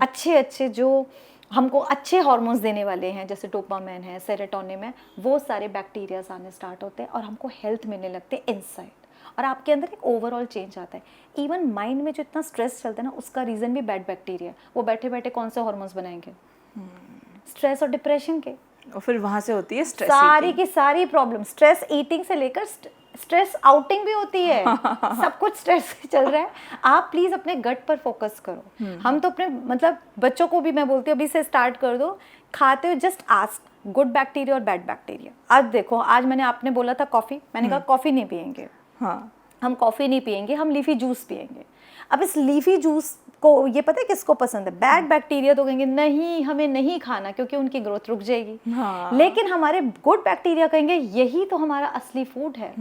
अच्छे जो हमको अच्छे हार्मोन्स देने वाले हैं, जैसे डोपामाइन है, सेरोटोनिन है, वो सारे बैक्टीरियाज आने स्टार्ट होते हैं और हमको हेल्थ मिलने लगते हैं इनसाइड। और आपके अंदर एक ओवरऑल चेंज आता है। इवन माइंड में जो इतना स्ट्रेस चलता है ना, उसका रीज़न भी बैड बैक्टीरिया। वो बैठे बैठे कौन से हार्मोन्स बनाएंगे? स्ट्रेस और डिप्रेशन के। और फिर वहाँ से होती है स्ट्रेस सारी की सारी प्रॉब्लम, स्ट्रेस ईटिंग से लेकर स्ट्रेस आउटिंग भी होती है। सब कुछ स्ट्रेस से चल रहा है। आप प्लीज अपने गट पर फोकस करो। हम तो अपने मतलब बच्चों को भी मैं बोलती हूँ अभी से स्टार्ट कर दो, खाते हो जस्ट आस्क गुड बैक्टीरिया और बैड बैक्टीरिया। आज देखो, आज मैंने आपने बोला था कॉफी, मैंने कहा कॉफी नहीं पियेंगे, हाँ हम कॉफी नहीं पियेंगे, हम लीफी जूस पियेंगे। अब इस लीफी जूस को ये पता है किसको पसंद है? बैड बैक्टीरिया तो कहेंगे नहीं हमें नहीं खाना क्योंकि उनकी ग्रोथ रुक जाएगी। हाँ। लेकिन हमारे गुड बैक्टीरिया कहेंगे यही तो हमारा असली फूड है।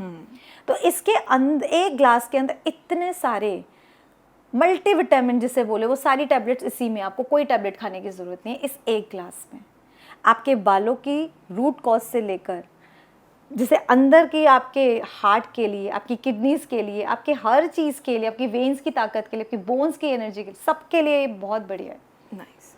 तो इसके अंदर एक ग्लास के अंदर इतने सारे मल्टीविटामिन जिसे बोले, वो सारी टैबलेट्स इसी में, आपको कोई टैबलेट खाने की जरूरत नहीं है। इस एक ग्लास में आपके बालों की रूट कॉज से लेकर जैसे अंदर की आपके हार्ट के लिए, आपकी किडनीज के लिए, आपके हर चीज़ के लिए, आपकी वेन्स की ताकत के लिए, आपकी बोन्स की एनर्जी के लिए, सबके लिए ये बहुत बढ़िया है। नाइस।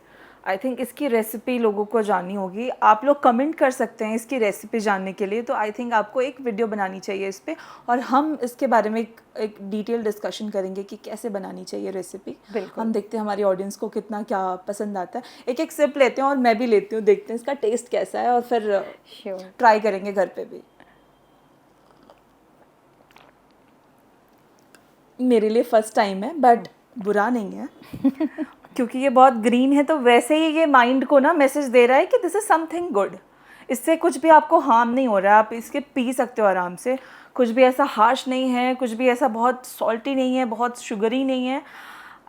आई थिंक इसकी रेसिपी लोगों को जाननी होगी। आप लोग कमेंट कर सकते हैं इसकी रेसिपी जानने के लिए। तो आई थिंक आपको एक वीडियो बनानी चाहिए इस पर, और हम इसके बारे में एक डिटेल डिस्कशन करेंगे कि कैसे बनानी चाहिए रेसिपी। हम देखते हैं हमारी ऑडियंस को कितना क्या पसंद आता है। एक एक सिप लेते हैं और मैं भी लेती हूँ, देखते हैं इसका टेस्ट कैसा है और फिर ट्राई करेंगे घर पे भी। मेरे लिए फर्स्ट टाइम है बट बुरा नहीं है क्योंकि ये बहुत ग्रीन है, तो वैसे ही ये माइंड को ना मैसेज दे रहा है कि दिस इज़ समथिंग गुड। इससे कुछ भी आपको हार्म नहीं हो रहा है, आप इसके पी सकते हो आराम से। कुछ भी ऐसा हार्श नहीं है, कुछ भी ऐसा बहुत सॉल्टी नहीं है, बहुत शुगरी नहीं है।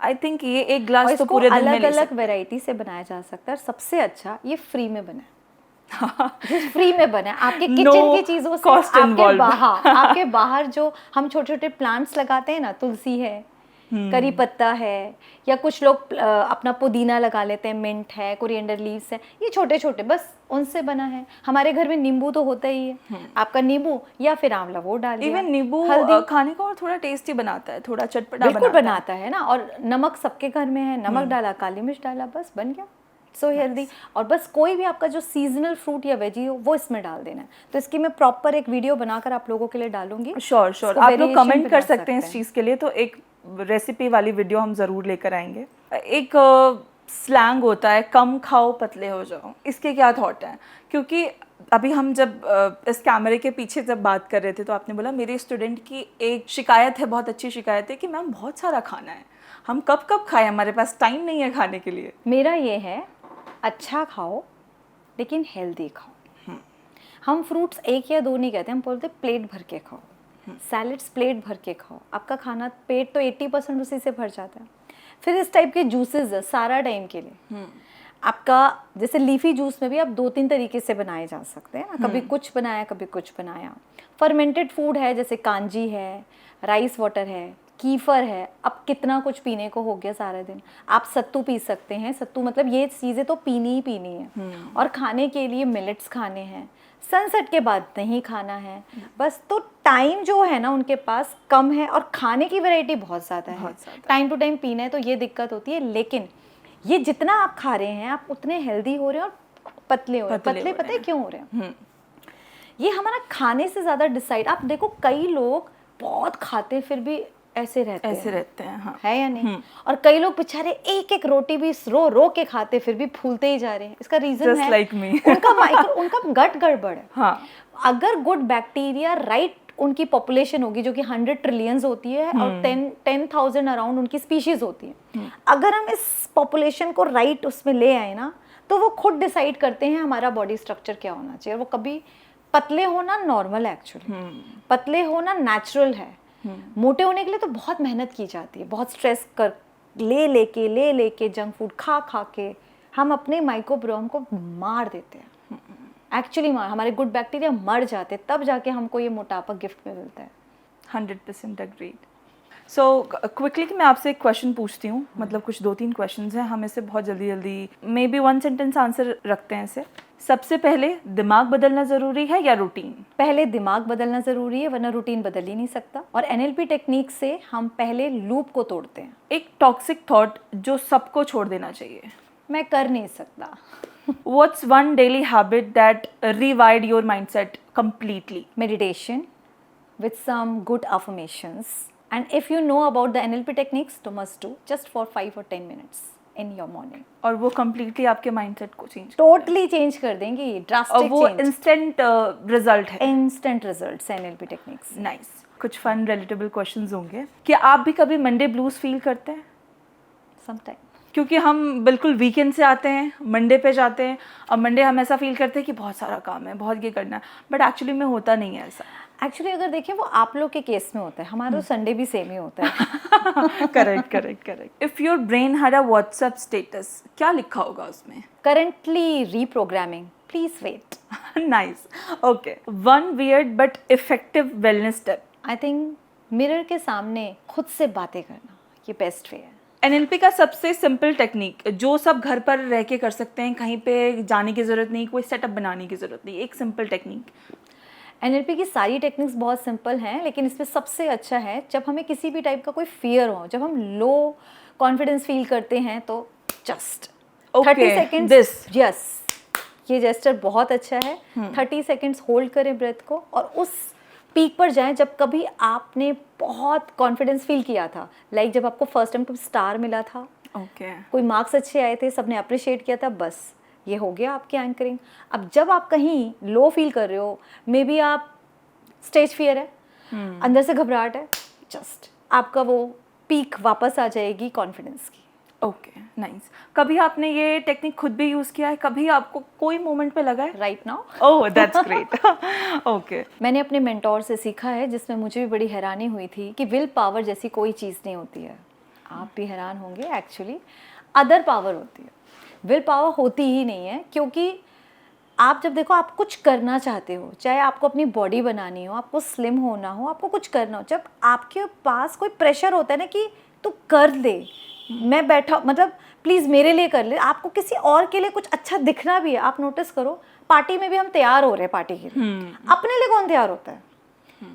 आई थिंक ये एक ग्लास तो पूरे दिन में ले सकते हैं। अलग अलग वेराइटी से बनाया जा सकता है। सबसे अच्छा ये फ्री में बना है। फ्री में बना है, आपके किचन की चीजों से, आपके बाहर जो हम छोटे छोटे प्लांट्स लगाते हैं ना, तुलसी है, करी पत्ता है, या कुछ लोग अपना पुदीना लगा लेते हैं, मिंट है, कोरिएंडर लीव्स है, ये छोटे छोटे बस उनसे बना है। हमारे घर में नींबू तो होता ही है, आपका नींबू या फिर आंवला वो डाल दिया। इवन नींबू खाने को और थोड़ा टेस्टी बनाता है, थोड़ा चटपटा बिल्कुल बनाता है ना। और नमक सबके घर में है, नमक डाला, काली मिर्च डाला, बस बन गया। So healthy. और बस कोई भी आपका जो सीजनल फ्रूट या वेजी हो वो इसमें डाल देना है। तो इसकी मैं प्रॉपर एक वीडियो बनाकर आप लोगों के लिए डालूंगी। श्योर आप लोग कमेंट कर सकते हैं इस चीज़ के लिए, तो एक रेसिपी वाली वीडियो हम ज़रूर लेकर आएंगे। एक स्लैंग होता है कम खाओ पतले हो जाओ, इसके क्या थॉट हैं? क्योंकि अभी हम जब इस कैमरे के पीछे जब बात कर रहे थे तो आपने बोला मेरे स्टूडेंट की एक शिकायत है, बहुत अच्छी शिकायत है कि मैम बहुत सारा खाना है, हम कब कब खाएं, हमारे पास टाइम नहीं है खाने के लिए। मेरा ये है अच्छा खाओ लेकिन हेल्दी खाओ। हम फ्रूट्स एक या दो नहीं कहते, हम बोलते प्लेट भर के खाओ। सैलेड्स प्लेट भर के खाओ, आपका खाना पेट तो 80% उसी से भर जाता है। फिर इस टाइप के जूसेस है सारा टाइम के लिए। आपका जैसे लीफी जूस में भी आप 2-3 तरीके से बनाए जा सकते हैं ना, कभी कुछ बनाया कभी कुछ बनाया। फर्मेंटेड फूड है जैसे कांजी है, राइस वाटर है, कीफर है। अब कितना कुछ पीने को हो गया सारा दिन। आप सत्तू पी सकते हैं, सत्तू मतलब ये चीज़ें तो पीनी ही पीनी है। और खाने के लिए मिलेट्स खाने हैं, सनसेट के बाद नहीं खाना है बस। तो टाइम जो है ना उनके पास कम है और खाने की वैरायटी बहुत ज़्यादा है। टाइम टू टाइम पीना है तो ये दिक्कत होती है। लेकिन ये जितना आप खा रहे हैं आप उतने हेल्दी हो रहे हैं और पतले हो रहे हैं। पतले पता है क्यों हो रहे हैं? ये हमारा खाने से ज़्यादा डिसाइड। आप देखो कई लोग बहुत खाते हैं फिर भी ऐसे रहते हैं हाँ। है या नहीं? और कई लोग बेचारे एक एक रोटी भी रो के खाते फिर भी फूलते ही जा रहे हैं। इसका रीजन है like me. उनका गट गड़बड़ है। हाँ। अगर गुड बैक्टीरिया राइट उनकी पॉपुलेशन होगी जो कि 100 ट्रिलियंस होती है और 10,000 अराउंड उनकी स्पीशीज होती है। अगर हम इस पॉपुलेशन को राइट उसमें ले आए ना तो वो खुद डिसाइड करते हैं हमारा बॉडी स्ट्रक्चर क्या होना चाहिए। और वो कभी पतले होना नॉर्मल है एक्चुअली, पतले होना नेचुरल है। मोटे होने के लिए तो बहुत मेहनत की जाती है, बहुत स्ट्रेस कर ले लेके जंक फूड खा के हम अपने माइक्रोबायोम को मार देते हैं। एक्चुअली हमारे गुड बैक्टीरिया मर जाते हैं, तब जाके हमको ये मोटापा गिफ्ट में मिलता है। 100% अग्रीड। सो क्विकली मैं आपसे एक क्वेश्चन पूछती हूँ, मतलब कुछ 2-3 क्वेश्चंस हैं, हम इसे बहुत जल्दी मे बी 1 सेंटेंस आंसर रखते हैं इसे। सबसे पहले दिमाग बदलना ज़रूरी है या रूटीन? पहले दिमाग बदलना ज़रूरी है वरना रूटीन बदल ही नहीं सकता। और NLP टेक्निक से हम पहले लूप को तोड़ते हैं। एक टॉक्सिक थॉट जो सबको छोड़ देना चाहिए? मैं कर नहीं सकता। What's one daily habit that rewired your mindset completely? Meditation with some good affirmations. And if you know about the NLP techniques, to must do just for 5 or 10 minutes in your morning. और वो completely आपके mindset को change totally change कर देंगी, और drastic वो change, instant result है। Instant results NLP techniques. Nice. कुछ फन रिलेटेबल क्वेश्चंस होंगे कि आप भी कभी मंडे ब्लूज फील करते हैं? समटाइम। क्योंकि हम बिल्कुल वीकेंड से आते हैं, मंडे पे जाते हैं, और मंडे हम ऐसा फील करते हैं कि बहुत सारा काम है, बहुत ये करना है, बट एक्चुअली में होता नहीं है ऐसा। एक्चुअली अगर देखें वो आप लोग के केस में होता है, हमारा तो संडे भी सेम ही होता है। Correct correct correct. If your brain had a WhatsApp status, क्या लिखा होगा उसमें? Currently reprogramming, please wait. Nice. Okay, one weird but effective wellness tip. I think mirror के सामने खुद से बातें करना, ये बेस्ट वे है। एनएलपी का सबसे सिंपल टेक्निक जो सब घर पर रह के कर सकते हैं, कहीं पे जाने की ज़रूरत नहीं, कोई सेटअप बनाने की ज़रूरत नहीं, एक सिंपल टेक्निक। एनएलपी की सारी टेक्निक्स बहुत सिंपल हैं, लेकिन इसमें सबसे अच्छा है जब हमें किसी भी टाइप का कोई फियर हो, जब हम लो कॉन्फिडेंस फील करते हैं, तो जस्ट 30 सेकेंड्स, दिस यस, ये जेस्चर बहुत अच्छा है। 30 सेकेंड्स होल्ड करें ब्रेथ को और उस पीक पर जाएं जब कभी आपने बहुत कॉन्फिडेंस फील किया था, लाइक जब आपको फर्स्ट टाइम कभी स्टार मिला था, कोई मार्क्स अच्छे आए थे, सबने अप्रिशिएट किया था, बस ये हो गया आपकी एंकरिंग। अब जब आप कहीं लो फील कर रहे हो, मे बी आप स्टेज फियर है, अंदर से घबराहट है, जस्ट आपका वो पीक वापस आ जाएगी कॉन्फिडेंस की। Okay, nice. कभी आपने ये टेक्निक खुद भी यूज़ किया है? कभी आपको कोई मोमेंट पे लगा है? Right now. Oh, that's great. Okay. मैंने अपने मेंटोर से सीखा है, जिसमें मुझे भी बड़ी हैरानी हुई थी कि विल पावर जैसी कोई चीज़ नहीं होती है। आप भी हैरान होंगे, एक्चुअली अदर पावर होती है, विल पावर होती ही नहीं है। क्योंकि आप जब देखो, आप कुछ करना चाहते हो, चाहे आपको अपनी बॉडी बनानी हो, आपको स्लिम होना हो, आपको कुछ करना हो, जब आपके पास कोई प्रेशर होता है ना कि तू कर ले, मैं बैठा, मतलब प्लीज़ मेरे लिए कर ले, आपको किसी और के लिए कुछ अच्छा दिखना भी है। आप नोटिस करो, पार्टी में भी हम तैयार हो रहे हैं पार्टी के लिए, अपने लिए कौन तैयार होता है?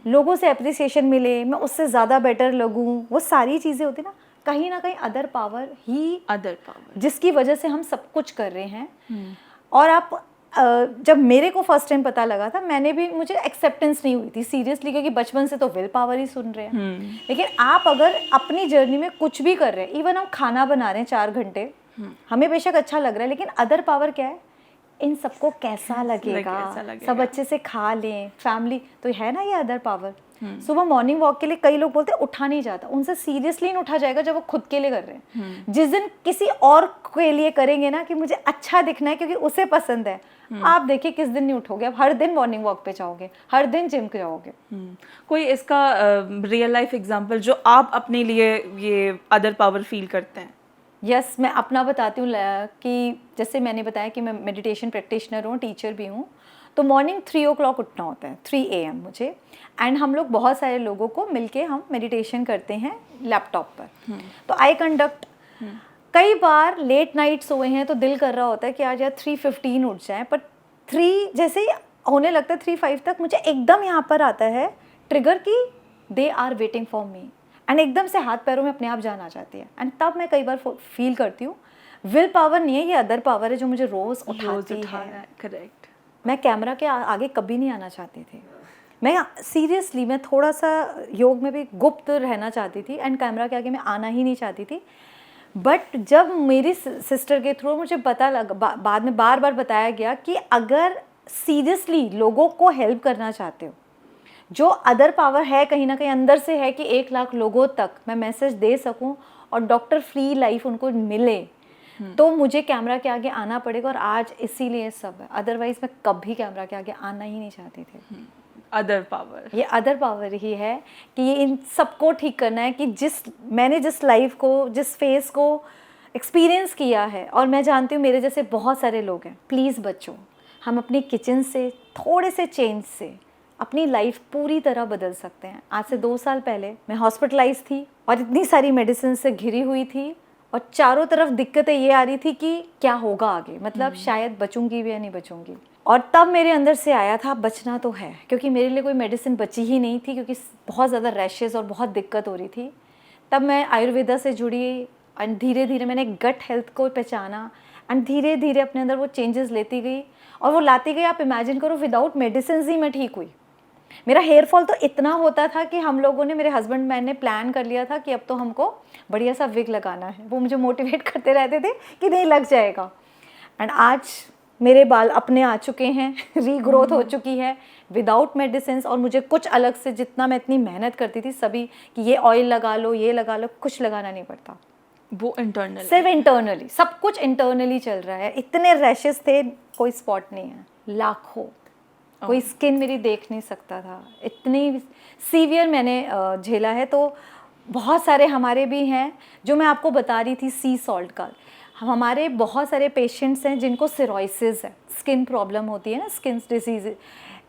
लोगों से अप्रिसिएशन मिले, मैं उससे ज़्यादा बेटर लगूं, वो सारी चीज़ें होती ना कहीं अदर पावर ही, अदर पावर, जिसकी वजह से हम सब कुछ कर रहे हैं। और आप जब मेरे को फर्स्ट टाइम पता लगा था, मुझे एक्सेप्टेंस नहीं हुई थी सीरियसली, क्योंकि बचपन से तो विल पावर ही सुन रहे हैं। लेकिन आप अगर अपनी जर्नी में कुछ भी कर रहे हैं, इवन हम खाना बना रहे हैं 4 घंटे, हमें बेशक अच्छा लग रहा है, लेकिन अदर पावर क्या है, इन सबको कैसा लगेगा, सब अच्छे से खा लें, फैमिली, तो है ना ये अदर पावर। सुबह मॉर्निंग वॉक के लिए कई लोग बोलते हैं उठा नहीं जाता, उनसे सीरियसली नहीं उठा जाएगा जब वो खुद के लिए कर रहे हैं। जिस दिन किसी और के लिए करेंगे ना कि मुझे अच्छा दिखना है क्योंकि उसे पसंद है, आप देखिए किस दिन नहीं उठोगे, आप हर दिन मॉर्निंग वॉक पे जाओगे, हर दिन जिम पे जाओगे। कोई इसका रियल लाइफ एग्जांपल जो आप अपने लिए ये अदर पावर फील करते हैं? यस, मैं अपना बताती हूँ कि जैसे मैंने बताया कि मैं मेडिटेशन प्रैक्टिशनर हूँ, टीचर भी हूँ, तो मॉर्निंग 3 o'clock उठना होता है, 3 AM मुझे, एंड हम लोग बहुत सारे लोगों को मिलके हम मेडिटेशन करते हैं लैपटॉप पर। तो आई कंडक्ट, कई बार लेट नाइट सोए हैं तो दिल कर रहा होता है कि आज यार 3:15 उठ जाए, पर 3 जैसे ही होने लगता है, 3:05 तक मुझे एकदम यहाँ पर आता है ट्रिगर कि they are waiting for me, and एकदम से हाथ पैरों में अपने आप जान आ जाती है। एंड तब मैं कई बार फील करती हूँ विल पावर नहीं है, ये अदर पावर है जो मुझे रोज़ उठाती है। करेक्ट। मैं कैमरा के आगे कभी नहीं आना चाहती थी, मैं सीरियसली, मैं थोड़ा सा योग में भी गुप्त रहना चाहती थी, एंड कैमरा के आगे मैं आना ही नहीं चाहती थी। बट जब मेरी सिस्टर के थ्रू मुझे पता लगा, बाद में बार बार बताया गया कि अगर सीरियसली लोगों को हेल्प करना चाहते हो, जो अदर पावर है कहीं ना कहीं अंदर से है कि 1 लाख लोगों तक मैं मैसेज दे सकूं और डॉक्टर फ्री लाइफ उनको मिले, तो मुझे कैमरा के आगे आना पड़ेगा। और आज इसीलिए सब है, अदरवाइज मैं कभी कैमरा के आगे आना ही नहीं चाहती थी। अदर पावर, ये अदर पावर ही है कि ये इन सबको ठीक करना है कि मैंने जिस लाइफ को, जिस फेस को एक्सपीरियंस किया है, और मैं जानती हूँ मेरे जैसे बहुत सारे लोग हैं। प्लीज़ बच्चों, हम अपनी किचन से थोड़े से चेंज से अपनी लाइफ पूरी तरह बदल सकते हैं। आज से 2 साल पहले मैं हॉस्पिटलाइज थी और इतनी सारी मेडिसिन से घिरी हुई थी, और चारों तरफ दिक्कतें ये आ रही थी कि क्या होगा आगे, मतलब शायद बचूंगी भी या नहीं बचूंगी। और तब मेरे अंदर से आया था बचना तो है, क्योंकि मेरे लिए कोई मेडिसिन बची ही नहीं थी, क्योंकि बहुत ज़्यादा रैशेज़ और बहुत दिक्कत हो रही थी। तब मैं आयुर्वेदा से जुड़ी, एंड धीरे धीरे मैंने गट हेल्थ को पहचाना, एंड धीरे धीरे अपने अंदर वो चेंजेस लेती गई, और वो लाती गई। आप इमेजिन करो, विदाउट मेडिसिन ही मैं ठीक हुई। मेरा हेयर फॉल तो इतना होता था कि हम लोगों ने, मेरे हस्बैंड मैंने प्लान कर लिया था कि अब तो हमको बढ़िया सा विग लगाना है। वो मुझे मोटिवेट करते रहते थे कि नहीं लग जाएगा। एंड आज मेरे बाल अपने आ चुके हैं, रीग्रोथ हो चुकी है विदाउट मेडिसिन। और मुझे कुछ अलग से, जितना मैं इतनी मेहनत करती थी सभी कि ये ऑयल लगा लो, ये लगा लो, कुछ लगाना नहीं पड़ता। वो इंटरनल, सिर्फ इंटरनली, सब कुछ इंटरनली चल रहा है। इतने रैशेस थे, कोई स्पॉट नहीं है, लाखों। कोई स्किन मेरी देख नहीं सकता था, इतनी सीवियर मैंने झेला है। तो बहुत सारे हमारे भी हैं, जो मैं आपको बता रही थी सी सॉल्ट का। हमारे बहुत सारे पेशेंट्स हैं जिनको सिरोसिस है, स्किन प्रॉब्लम होती है ना, स्किन डिसीज।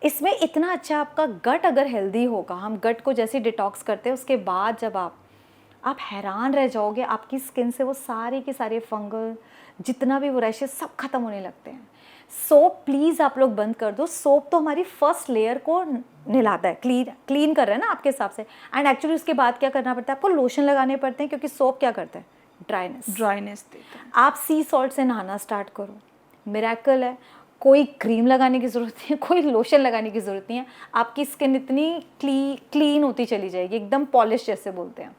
इसमें इतना अच्छा आपका गट अगर हेल्दी होगा, हम गट को जैसे डिटॉक्स करते हैं, उसके बाद जब आप हैरान रह जाओगे, आपकी स्किन से वो सारे के सारे फंगल, जितना भी वो रैशेस, सब खत्म होने लगते हैं। सोप प्लीज़ आप लोग बंद कर दो। सोप तो हमारी फर्स्ट लेयर को नहलाता है, क्लीन कर रहे हैं ना आपके हिसाब से। एंड एक्चुअली उसके बाद क्या करना पड़ता है, आपको लोशन लगाने पड़ते हैं, क्योंकि सोप क्या करता है, ड्राइनेस देता है। आप सी सॉल्ट से नहाना स्टार्ट करो, मिरेकल है। कोई क्रीम लगाने की ज़रूरत नहीं है, कोई लोशन लगाने की ज़रूरत नहीं है। आपकी स्किन इतनी क्लीन होती चली जाएगी, एकदम पॉलिश जैसे बोलते हैं।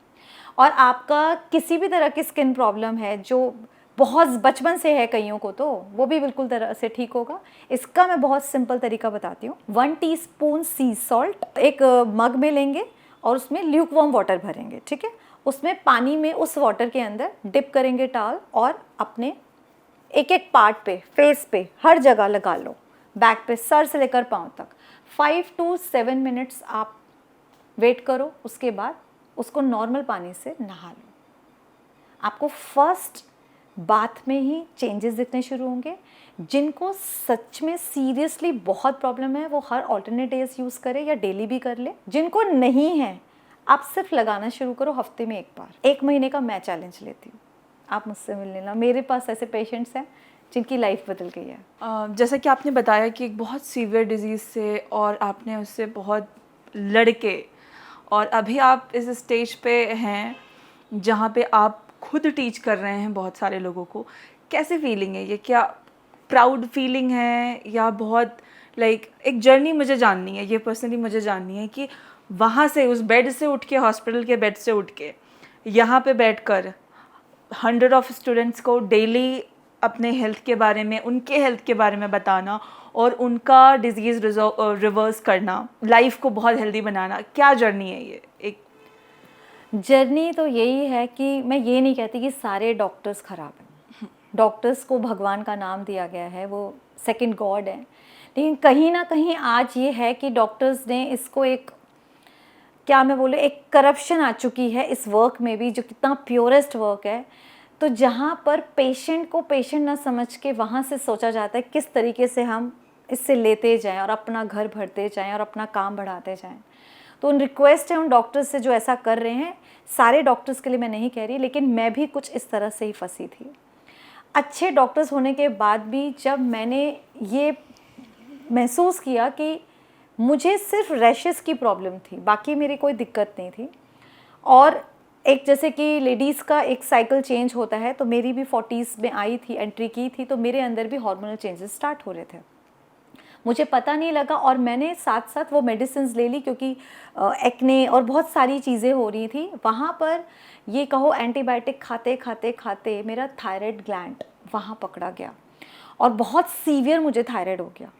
और आपका किसी भी तरह की स्किन प्रॉब्लम है, जो बहुत बचपन से है कईयों को, तो वो भी बिल्कुल तरह से ठीक होगा। इसका मैं बहुत सिंपल तरीका बताती हूँ। 1 टीस्पून सी सॉल्ट एक मग में लेंगे और उसमें ल्यूक वार्म वाटर भरेंगे, ठीक है। उसमें पानी में, उस वाटर के अंदर डिप करेंगे टाल, और अपने एक एक पार्ट पे, फेस पे, हर जगह लगा लो, बैक पे, सर से लेकर पाँव तक। 5 to 7 मिनट्स आप वेट करो, उसके बाद उसको नॉर्मल पानी से नहा लो। आपको फर्स्ट बाथ में ही चेंजेस दिखने शुरू होंगे। जिनको सच में सीरियसली बहुत प्रॉब्लम है, वो हर ऑल्टरनेट डेज यूज़ करे या डेली भी कर ले। जिनको नहीं है, आप सिर्फ लगाना शुरू करो हफ्ते में एक बार। 1 महीने का मैं चैलेंज लेती हूँ, आप मुझसे मिल लेना। मेरे पास ऐसे पेशेंट्स हैं जिनकी लाइफ बदल गई है। जैसा कि आपने बताया कि एक बहुत सीवियर डिजीज़ से, और आपने उससे बहुत लड़के, और अभी आप इस स्टेज पे हैं जहाँ पे आप खुद टीच कर रहे हैं बहुत सारे लोगों को। कैसे फीलिंग है ये? क्या प्राउड फीलिंग है, या बहुत एक जर्नी मुझे जाननी है, ये पर्सनली मुझे जाननी है कि वहाँ से, उस बेड से उठ के, हॉस्पिटल के बेड से उठ के यहाँ पे बैठकर 100 ऑफ स्टूडेंट्स को डेली अपने हेल्थ के बारे में, उनके हेल्थ के बारे में बताना, और उनका डिजीज़ रिवर्स करना, लाइफ को बहुत हेल्दी बनाना। क्या जर्नी है ये? एक जर्नी तो यही है कि मैं ये नहीं कहती कि सारे डॉक्टर्स ख़राब हैं। डॉक्टर्स को भगवान का नाम दिया गया है, वो सेकंड गॉड है। लेकिन कहीं ना कहीं आज ये है कि डॉक्टर्स ने इसको एक, क्या मैं बोले, एक करप्शन आ चुकी है इस वर्क में भी, जो कितना प्योरेस्ट वर्क है। तो जहाँ पर पेशेंट को पेशेंट ना समझ के वहाँ से सोचा जाता है किस तरीके से हम इससे लेते जाएं और अपना घर भरते जाएं और अपना काम बढ़ाते जाएं। तो उन रिक्वेस्ट है उन डॉक्टर्स से जो ऐसा कर रहे हैं। सारे डॉक्टर्स के लिए मैं नहीं कह रही, लेकिन मैं भी कुछ इस तरह से ही फंसी थी। अच्छे डॉक्टर्स होने के बाद भी जब मैंने ये महसूस किया कि मुझे सिर्फ रैशेस की प्रॉब्लम थी, बाकी मेरी कोई दिक्कत नहीं थी। और एक, जैसे कि लेडीज़ का एक साइकिल चेंज होता है, तो मेरी भी 40s में आई थी, एंट्री की थी, तो मेरे अंदर भी हार्मोनल चेंजेस स्टार्ट हो रहे थे। मुझे पता नहीं लगा, और मैंने साथ साथ वो मेडिसिन ले ली, क्योंकि एक्ने और बहुत सारी चीज़ें हो रही थी। वहाँ पर ये कहो एंटीबायोटिक खाते खाते खाते मेरा थायराइड ग्लैंड वहाँ पकड़ा गया, और बहुत सीवियर मुझे थायराइड हो गया।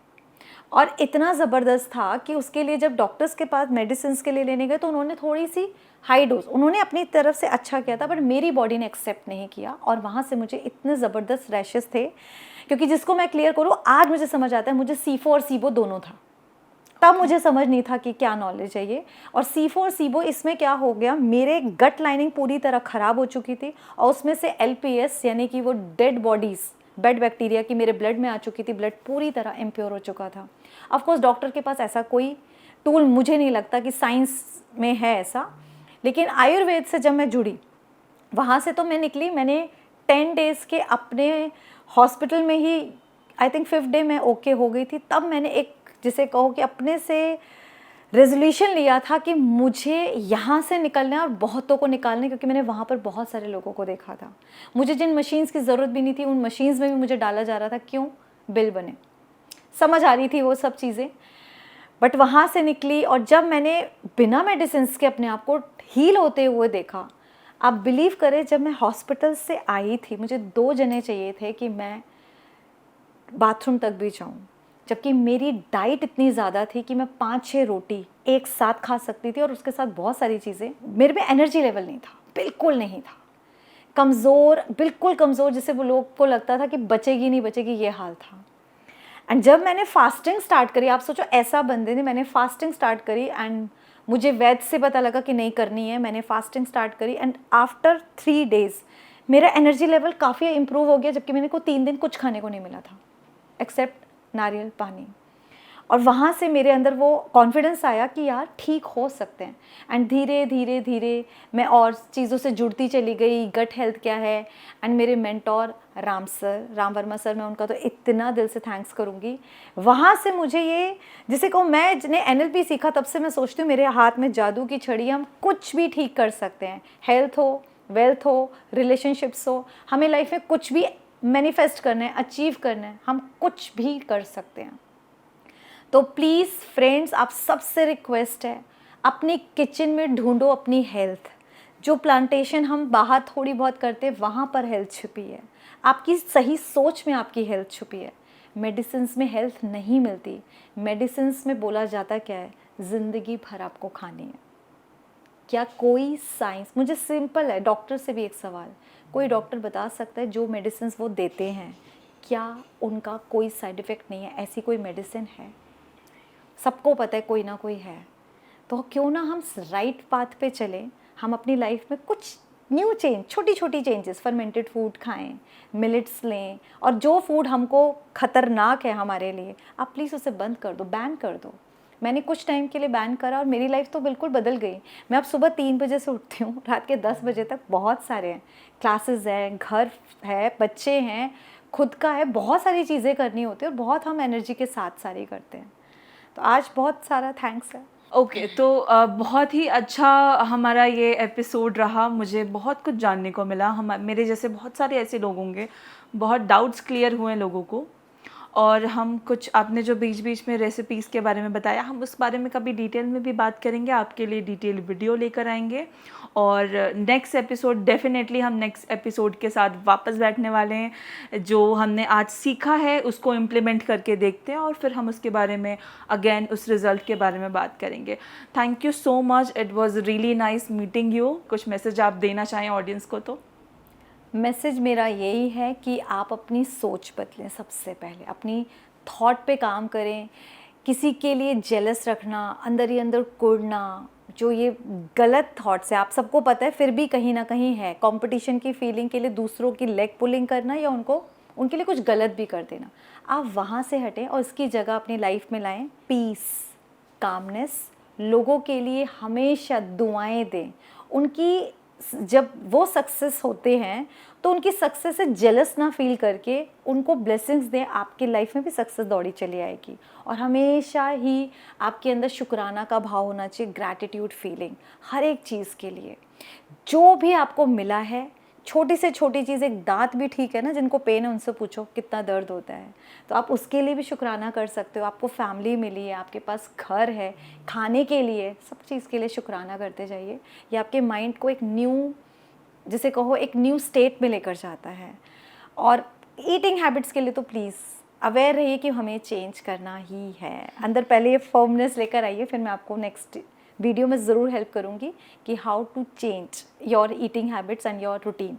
और इतना ज़बरदस्त था कि उसके लिए जब डॉक्टर्स के पास मेडिसिन के लिए लेने गए, तो उन्होंने थोड़ी सी हाई डोज, उन्होंने अपनी तरफ से अच्छा किया था, पर मेरी बॉडी ने एक्सेप्ट नहीं किया। और वहाँ से मुझे इतने ज़बरदस्त रैशेस थे, क्योंकि जिसको मैं क्लियर करूँ, आज मुझे समझ आता है, मुझे सीफो और सीबो दोनों था। तब मुझे समझ नहीं था कि क्या नॉलेज है ये। और सीफो और सीबो, इसमें क्या हो गया, मेरे गट लाइनिंग पूरी तरह ख़राब हो चुकी थी, और उसमें से LPS यानी कि वो डेड बॉडीज़, बेड बैक्टीरिया की मेरे ब्लड में आ चुकी थी। ब्लड पूरी तरह इम्प्योर हो चुका था। ऑफ कोर्स डॉक्टर के पास ऐसा कोई टूल मुझे नहीं लगता कि साइंस में है ऐसा, लेकिन आयुर्वेद से जब मैं जुड़ी, वहाँ से तो मैं निकली। मैंने 10 डेज़ के अपने हॉस्पिटल में ही, आई थिंक 5th डे मैं ओके हो गई थी। तब मैंने एक, जिसे कहो कि अपने से रेजोल्यूशन लिया था कि मुझे यहाँ से निकलना है और बहुतों को निकालना है, क्योंकि मैंने वहाँ पर बहुत सारे लोगों को देखा था। मुझे जिन मशीन्स की ज़रूरत भी नहीं थी, उन मशीन्स में भी मुझे डाला जा रहा था। क्यों? बिल बने। समझ आ रही थी वो सब चीज़ें। बट वहाँ से निकली, और जब मैंने बिना मेडिसिन्स के अपने आप को हील होते हुए देखा, आप बिलीव करें, जब मैं हॉस्पिटल से आई थी मुझे 2 जने चाहिए थे कि मैं बाथरूम तक भी जाऊँ, जबकि मेरी डाइट इतनी ज़्यादा थी कि मैं 5-6 रोटी एक साथ खा सकती थी और उसके साथ बहुत सारी चीज़ें। मेरे में एनर्जी लेवल नहीं था, बिल्कुल नहीं था, कमज़ोर, बिल्कुल कमज़ोर, जिसे वो लोग को लगता था कि बचेगी नहीं बचेगी, ये हाल था। एंड जब मैंने फास्टिंग स्टार्ट करी, आप सोचो ऐसा बंदे ने, मैंने फास्टिंग स्टार्ट करी एंड मुझे वैद्य से पता लगा कि नहीं करनी है, मैंने फास्टिंग स्टार्ट करी एंड आफ्टर 3 डेज़ मेरा एनर्जी लेवल काफ़ी इम्प्रूव हो गया, जबकि मेरे को 3 दिन कुछ खाने को नहीं मिला था एक्सेप्ट नारियल पानी। और वहाँ से मेरे अंदर वो कॉन्फिडेंस आया कि यार ठीक हो सकते हैं। एंड धीरे धीरे धीरे मैं और चीज़ों से जुड़ती चली गई, गट हेल्थ क्या है। एंड मेरे मेंटोर राम वर्मा सर, मैं उनका तो इतना दिल से थैंक्स करूँगी। वहाँ से मुझे ये, जिसे कहूँ, मैं जिन्हें NLP सीखा तब से मैं सोचती हूँ मेरे हाथ में जादू की छड़ी, हम कुछ भी ठीक कर सकते हैं। हेल्थ हो, वेल्थ हो, रिलेशनशिप्स हो, हमें लाइफ में कुछ भी मैनिफेस्ट करना है, अचीव करना है, हम कुछ भी कर सकते हैं। तो प्लीज़ फ्रेंड्स, आप सबसे रिक्वेस्ट है, अपनी किचन में ढूंढो अपनी हेल्थ। जो प्लांटेशन हम बाहर थोड़ी बहुत करते हैं, वहाँ पर हेल्थ छुपी है। आपकी सही सोच में आपकी हेल्थ छुपी है। मेडिसिन्स में हेल्थ नहीं मिलती। मेडिसिन्स में बोला जाता क्या है, ज़िंदगी भर आपको खानी है। क्या कोई साइंस, मुझे सिंपल है, डॉक्टर से भी एक सवाल, कोई डॉक्टर बता सकता है जो मेडिसिन्स वो देते हैं क्या उनका कोई साइड इफ़ेक्ट नहीं है? ऐसी कोई मेडिसिन है? सबको पता है कोई ना कोई है। तो क्यों ना हम राइट पाथ पे चलें, हम अपनी लाइफ में कुछ न्यू चेंज, छोटी छोटी चेंजेस, फर्मेंटेड फूड खाएं, मिलेट्स लें, और जो फूड हमको खतरनाक है हमारे लिए, आप प्लीज़ उसे बंद कर दो, बैन कर दो। मैंने कुछ टाइम के लिए बैन करा और मेरी लाइफ तो बिल्कुल बदल गई। मैं अब सुबह 3 बजे से उठती हूँ, रात के 10 बजे तक। बहुत सारे हैं, क्लासेस हैं, घर है, बच्चे हैं, खुद का है, बहुत सारी चीज़ें करनी होती है और बहुत हम एनर्जी के साथ सारी करते हैं। तो आज बहुत सारा थैंक्स है। ओके तो बहुत ही अच्छा हमारा ये एपिसोड रहा। मुझे बहुत कुछ जानने को मिला। हम मेरे जैसे बहुत सारे ऐसे लोग होंगे, बहुत डाउट्स क्लियर हुए लोगों को। और हम कुछ, आपने जो बीच बीच में रेसिपीज़ के बारे में बताया, हम उस बारे में कभी डिटेल में भी बात करेंगे, आपके लिए डिटेल वीडियो लेकर आएंगे। और नेक्स्ट एपिसोड, डेफिनेटली हम नेक्स्ट एपिसोड के साथ वापस बैठने वाले हैं। जो हमने आज सीखा है उसको इम्प्लीमेंट करके देखते हैं और फिर हम उसके बारे में अगेन उस रिज़ल्ट के बारे में बात करेंगे। Thank you so much, it was really nice meeting you. कुछ मैसेज आप देना चाहें ऑडियंस को? तो मैसेज मेरा यही है कि आप अपनी सोच बदलें। सबसे पहले अपनी थॉट पे काम करें। किसी के लिए जेलस रखना, अंदर ही अंदर कुढ़ना, जो ये गलत थॉट्स है, आप सबको पता है फिर भी कहीं ना कहीं है, कंपटीशन की फीलिंग के लिए दूसरों की लेग पुलिंग करना या उनके लिए कुछ गलत भी कर देना, आप वहाँ से हटें और इसकी जगह अपनी लाइफ में लाएं पीस, कामनेस। लोगों के लिए हमेशा दुआएं दें। उनकी जब वो सक्सेस होते हैं तो उनकी सक्सेस से जेलस ना फील करके उनको ब्लेसिंग्स दें। आपकी लाइफ में भी सक्सेस दौड़ी चली आएगी। और हमेशा ही आपके अंदर शुक्राना का भाव होना चाहिए, ग्रैटिट्यूड फीलिंग हर एक चीज़ के लिए। जो भी आपको मिला है, छोटी से छोटी चीज़, एक दांत भी ठीक है ना, जिनको पेन है उनसे पूछो कितना दर्द होता है, तो आप उसके लिए भी शुक्राना कर सकते हो। आपको फैमिली मिली है, आपके पास घर है, खाने के लिए, सब चीज़ के लिए शुक्राना करते जाइए। ये आपके माइंड को एक न्यू, जिसे कहो एक न्यू स्टेट में लेकर जाता है। और ईटिंग हैबिट्स के लिए तो प्लीज़ अवेयर रहिए कि हमें चेंज करना ही है। अंदर पहले ये फर्मनेस लेकर आइए, फिर मैं आपको नेक्स्ट वीडियो में ज़रूर हेल्प करूँगी कि how to change your eating habits and your routine.